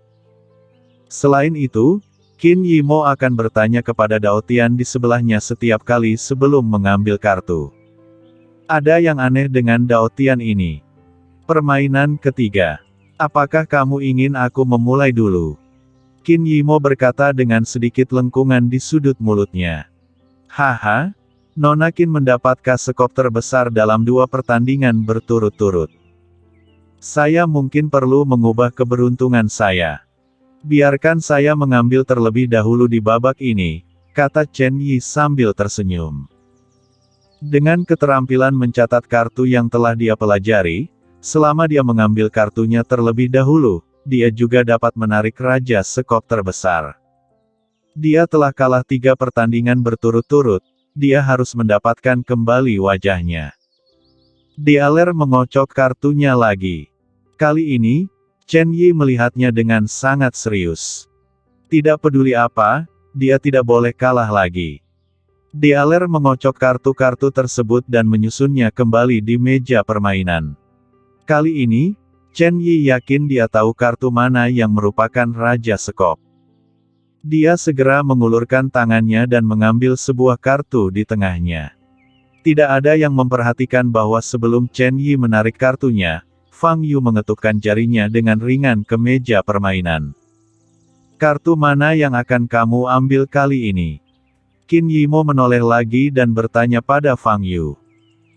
Selain itu, Qin Yimo akan bertanya kepada Dao Tian di sebelahnya setiap kali sebelum mengambil kartu. Ada yang aneh dengan Dao Tian ini. Permainan ketiga. Apakah kamu ingin aku memulai dulu? Qin Yimo berkata dengan sedikit lengkungan di sudut mulutnya. Haha, Nona Qin mendapat Sekop terbesar dalam 2 pertandingan berturut-turut. Saya mungkin perlu mengubah keberuntungan saya. Biarkan saya mengambil terlebih dahulu di babak ini, kata Chen Yi sambil tersenyum. Dengan keterampilan mencatat kartu yang telah dia pelajari, selama dia mengambil kartunya terlebih dahulu, dia juga dapat menarik Raja Sekop terbesar. Dia telah kalah 3 pertandingan berturut-turut, dia harus mendapatkan kembali wajahnya. Dialer mengocok kartunya lagi. Kali ini, Chen Yi melihatnya dengan sangat serius. Tidak peduli apa, dia tidak boleh kalah lagi. Dialer mengocok kartu-kartu tersebut dan menyusunnya kembali di meja permainan. Kali ini, Chen Yi yakin dia tahu kartu mana yang merupakan Raja Sekop. Dia segera mengulurkan tangannya dan mengambil sebuah kartu di tengahnya. Tidak ada yang memperhatikan bahwa sebelum Chen Yi menarik kartunya, Fang Yu mengetukkan jarinya dengan ringan ke meja permainan. Kartu mana yang akan kamu ambil kali ini? Qin Yimo menoleh lagi dan bertanya pada Fang Yu.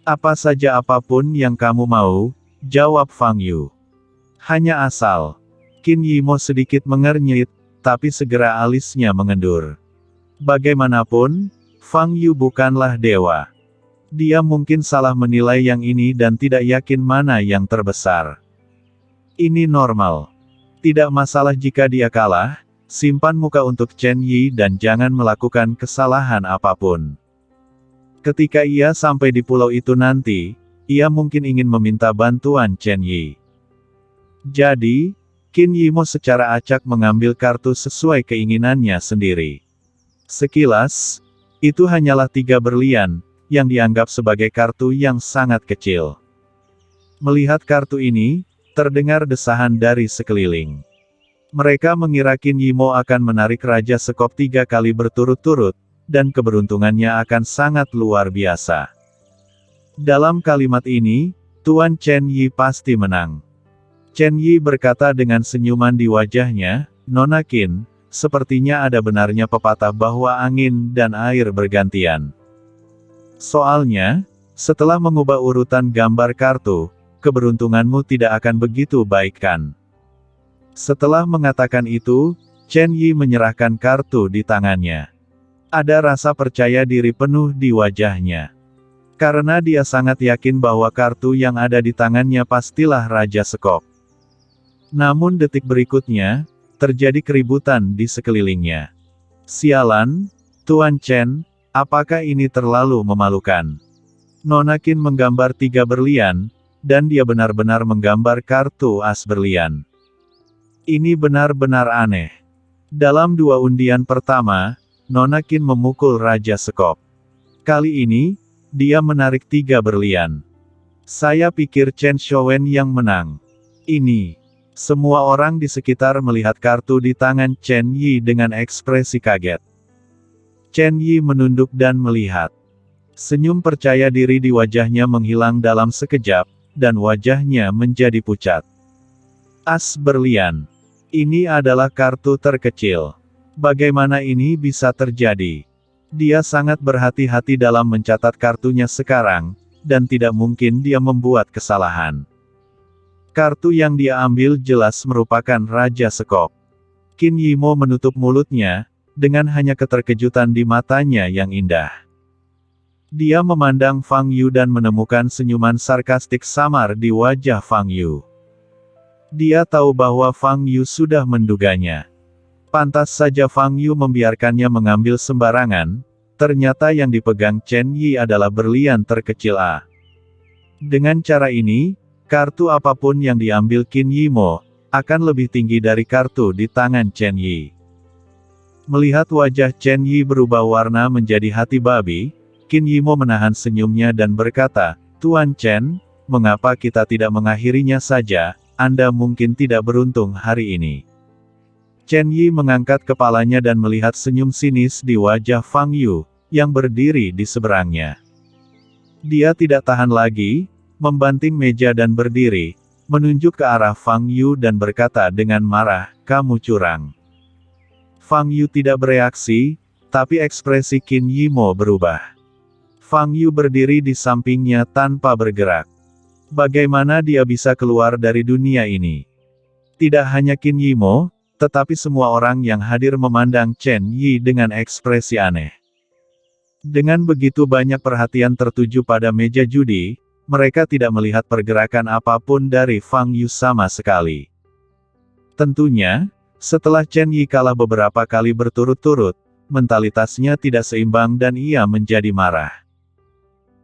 Apa saja apapun yang kamu mau, jawab Fang Yu. Hanya asal. Qin Yimo sedikit mengernyit, tapi segera alisnya mengendur. Bagaimanapun, Fang Yu bukanlah dewa. Dia mungkin salah menilai yang ini dan tidak yakin mana yang terbesar. Ini normal. Tidak masalah jika dia kalah, simpan muka untuk Chen Yi dan jangan melakukan kesalahan apapun. Ketika ia sampai di pulau itu nanti, ia mungkin ingin meminta bantuan Chen Yi. Jadi, Qin Yimo secara acak mengambil kartu sesuai keinginannya sendiri. Sekilas, itu hanyalah 3 berlian, yang dianggap sebagai kartu yang sangat kecil. Melihat kartu ini, terdengar desahan dari sekeliling. Mereka mengira Qin Yimo akan menarik Raja Sekop 3 kali berturut-turut, dan keberuntungannya akan sangat luar biasa. Dalam kalimat ini, Tuan Chen Yi pasti menang. Chen Yi berkata dengan senyuman di wajahnya, Nona Qin, sepertinya ada benarnya pepatah bahwa angin dan air bergantian. Soalnya, setelah mengubah urutan gambar kartu, keberuntunganmu tidak akan begitu baik kan? Setelah mengatakan itu, Chen Yi menyerahkan kartu di tangannya. Ada rasa percaya diri penuh di wajahnya. Karena dia sangat yakin bahwa kartu yang ada di tangannya pastilah Raja Sekop. Namun detik berikutnya, terjadi keributan di sekelilingnya. Sialan, Tuan Chen, apakah ini terlalu memalukan? Nona Qin menggambar 3 berlian, dan dia benar-benar menggambar kartu as berlian. Ini benar-benar aneh. Dalam 2 undian pertama, Nona Qin memukul Raja Sekop. Kali ini, dia menarik 3 berlian. Saya pikir Chen Showen yang menang. Ini. Semua orang di sekitar melihat kartu di tangan Chen Yi dengan ekspresi kaget. Chen Yi menunduk dan melihat. Senyum percaya diri di wajahnya menghilang dalam sekejap, dan wajahnya menjadi pucat. As berlian. Ini adalah kartu terkecil. Bagaimana ini bisa terjadi? Dia sangat berhati-hati dalam mencatat kartunya sekarang, dan tidak mungkin dia membuat kesalahan. Kartu yang dia ambil jelas merupakan Raja Sekop. Qin Yimo menutup mulutnya, dengan hanya keterkejutan di matanya yang indah. Dia memandang Fang Yu dan menemukan senyuman sarkastik samar di wajah Fang Yu. Dia tahu bahwa Fang Yu sudah menduganya. Pantas saja Fang Yu membiarkannya mengambil sembarangan, ternyata yang dipegang Chen Yi adalah berlian terkecil A. Dengan cara ini, kartu apapun yang diambil Qin Yimo, akan lebih tinggi dari kartu di tangan Chen Yi. Melihat wajah Chen Yi berubah warna menjadi hati babi, Qin Yimo menahan senyumnya dan berkata, "Tuan Chen, mengapa kita tidak mengakhirinya saja? Anda mungkin tidak beruntung hari ini." Chen Yi mengangkat kepalanya dan melihat senyum sinis di wajah Fang Yu, yang berdiri di seberangnya. Dia tidak tahan lagi, membanting meja dan berdiri, menunjuk ke arah Fang Yu dan berkata dengan marah, "Kamu curang." Fang Yu tidak bereaksi, tapi ekspresi Qin Yimo berubah. Fang Yu berdiri di sampingnya tanpa bergerak. Bagaimana dia bisa keluar dari dunia ini? Tidak hanya Qin Yimo, tetapi semua orang yang hadir memandang Chen Yi dengan ekspresi aneh. Dengan begitu banyak perhatian tertuju pada meja judi, mereka tidak melihat pergerakan apapun dari Fang Yu sama sekali. Tentunya, setelah Chen Yi kalah beberapa kali berturut-turut, mentalitasnya tidak seimbang dan ia menjadi marah.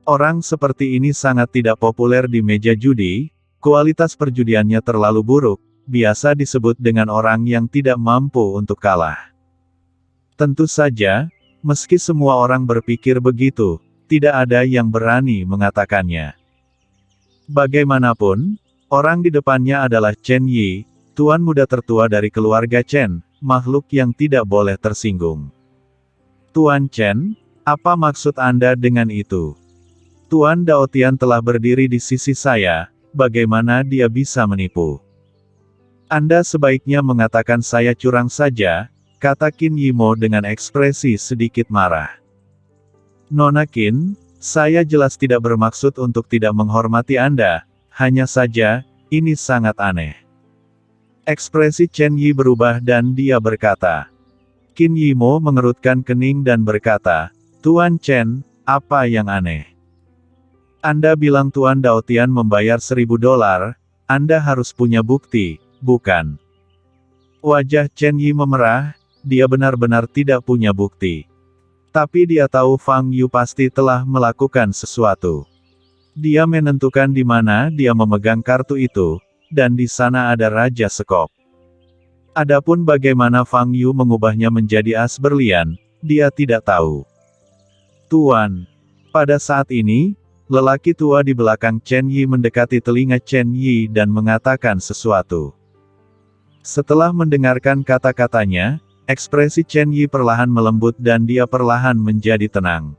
Orang seperti ini sangat tidak populer di meja judi, kualitas perjudiannya terlalu buruk, biasa disebut dengan orang yang tidak mampu untuk kalah. Tentu saja, meski semua orang berpikir begitu, tidak ada yang berani mengatakannya. Bagaimanapun, orang di depannya adalah Chen Yi, tuan muda tertua dari keluarga Chen, makhluk yang tidak boleh tersinggung. "Tuan Chen, apa maksud Anda dengan itu? Tuan Daotian telah berdiri di sisi saya, bagaimana dia bisa menipu? Anda sebaiknya mengatakan saya curang saja," kata Qin Yimo dengan ekspresi sedikit marah. "Nona Qin, saya jelas tidak bermaksud untuk tidak menghormati Anda, hanya saja, ini sangat aneh." Ekspresi Chen Yi berubah dan dia berkata. Qin Yimo mengerutkan kening dan berkata, "Tuan Chen, apa yang aneh? Anda bilang Tuan Daotian membayar $1000, Anda harus punya bukti, bukan?" Wajah Chen Yi memerah, dia benar-benar tidak punya bukti. Tapi dia tahu Fang Yu pasti telah melakukan sesuatu. Dia menentukan di mana dia memegang kartu itu, dan di sana ada Raja Sekop. Adapun bagaimana Fang Yu mengubahnya menjadi as berlian, dia tidak tahu. "Tuan." Pada saat ini, lelaki tua di belakang Chen Yi mendekati telinga Chen Yi dan mengatakan sesuatu. Setelah mendengarkan kata-katanya, ekspresi Chen Yi perlahan melembut dan dia perlahan menjadi tenang.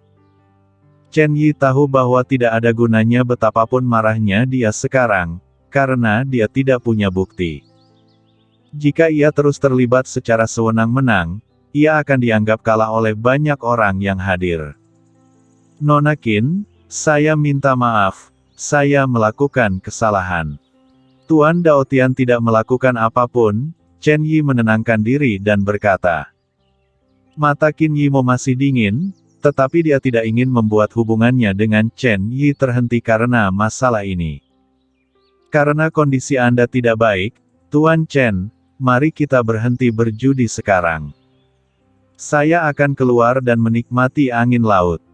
Chen Yi tahu bahwa tidak ada gunanya betapapun marahnya dia sekarang, karena dia tidak punya bukti. Jika ia terus terlibat secara sewenang-wenang, ia akan dianggap kalah oleh banyak orang yang hadir. "Nona Qin, saya minta maaf, saya melakukan kesalahan." Tuan Daotian tidak melakukan apapun, Chen Yi menenangkan diri dan berkata. Mata Qin Yimo masih dingin, tetapi dia tidak ingin membuat hubungannya dengan Chen Yi terhenti karena masalah ini. "Karena kondisi Anda tidak baik, Tuan Chen, mari kita berhenti berjudi sekarang. Saya akan keluar dan menikmati angin laut."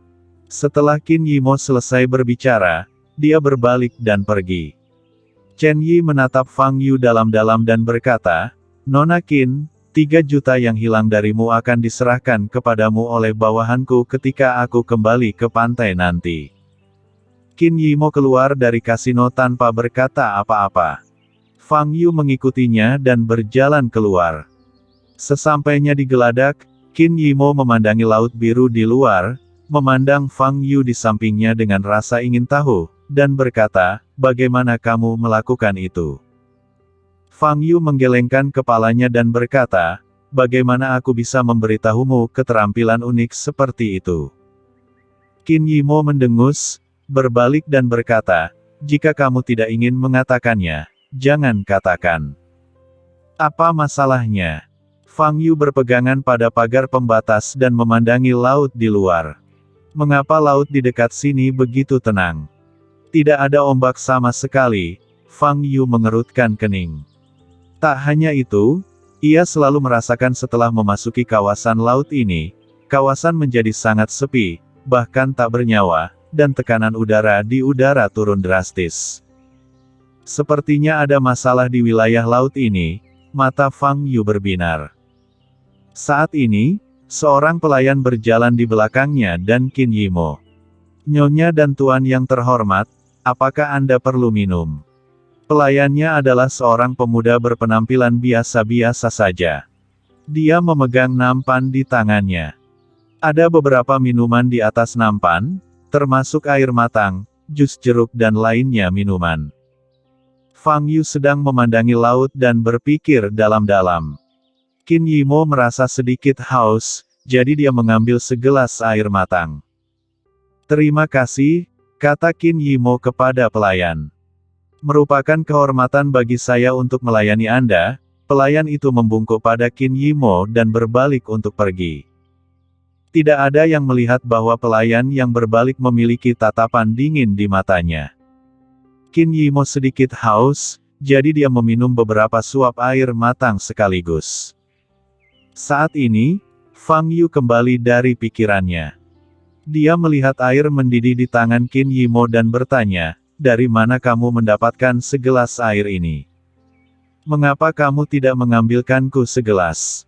Setelah Qin Yimo selesai berbicara, dia berbalik dan pergi. Chen Yi menatap Fang Yu dalam-dalam dan berkata, "Nona Qin, 3 juta yang hilang darimu akan diserahkan kepadamu oleh bawahanku ketika aku kembali ke pantai nanti." Qin Yimo keluar dari kasino tanpa berkata apa-apa. Fang Yu mengikutinya dan berjalan keluar. Sesampainya di geladak, Qin Yimo memandangi laut biru di luar, memandang Fang Yu di sampingnya dengan rasa ingin tahu, dan berkata, "Bagaimana kamu melakukan itu?" Fang Yu menggelengkan kepalanya dan berkata, bagaimana aku bisa memberitahumu keterampilan unik seperti itu? Qin Yimo mendengus, berbalik dan berkata, jika kamu tidak ingin mengatakannya, jangan katakan. Apa masalahnya? Fang Yu berpegangan pada pagar pembatas dan memandangi laut di luar. Mengapa laut di dekat sini begitu tenang? Tidak ada ombak sama sekali. Fang Yu mengerutkan kening. Tak hanya itu, ia selalu merasakan setelah memasuki kawasan laut ini, kawasan menjadi sangat sepi, bahkan tak bernyawa, dan tekanan udara di udara turun drastis. Sepertinya ada masalah di wilayah laut ini. Mata Fang Yu berbinar. Saat ini, seorang pelayan berjalan di belakangnya dan Qin Yimo. Nyonya dan tuan yang terhormat, apakah Anda perlu minum? Pelayannya adalah seorang pemuda berpenampilan biasa-biasa saja. Dia memegang nampan di tangannya. Ada beberapa minuman di atas nampan, termasuk air matang, jus jeruk dan lainnya minuman. Fang Yu sedang memandangi laut dan berpikir dalam-dalam. Qin Yimo merasa sedikit haus, jadi dia mengambil segelas air matang. Terima kasih, kata Qin Yimo kepada pelayan. Merupakan kehormatan bagi saya untuk melayani Anda. Pelayan itu membungkuk pada Qin Yimo dan berbalik untuk pergi. Tidak ada yang melihat bahwa pelayan yang berbalik memiliki tatapan dingin di matanya. Qin Yimo sedikit haus, jadi dia meminum beberapa suap air matang sekaligus. Saat ini, Fang Yu kembali dari pikirannya. Dia melihat air mendidih di tangan Qin Yimo dan bertanya, dari mana kamu mendapatkan segelas air ini? Mengapa kamu tidak mengambilkanku segelas?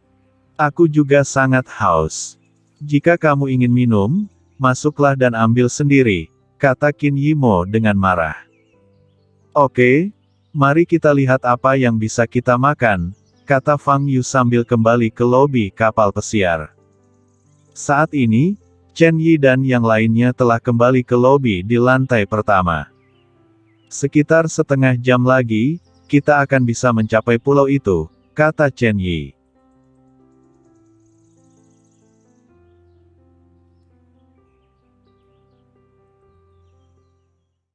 Aku juga sangat haus. Jika kamu ingin minum, masuklah dan ambil sendiri, kata Qin Yimo dengan marah. Oke, mari kita lihat apa yang bisa kita makan, kata Fang Yu sambil kembali ke lobi kapal pesiar. Saat ini, Chen Yi dan yang lainnya telah kembali ke lobi di lantai pertama. Sekitar setengah jam lagi, kita akan bisa mencapai pulau itu, kata Chen Yi.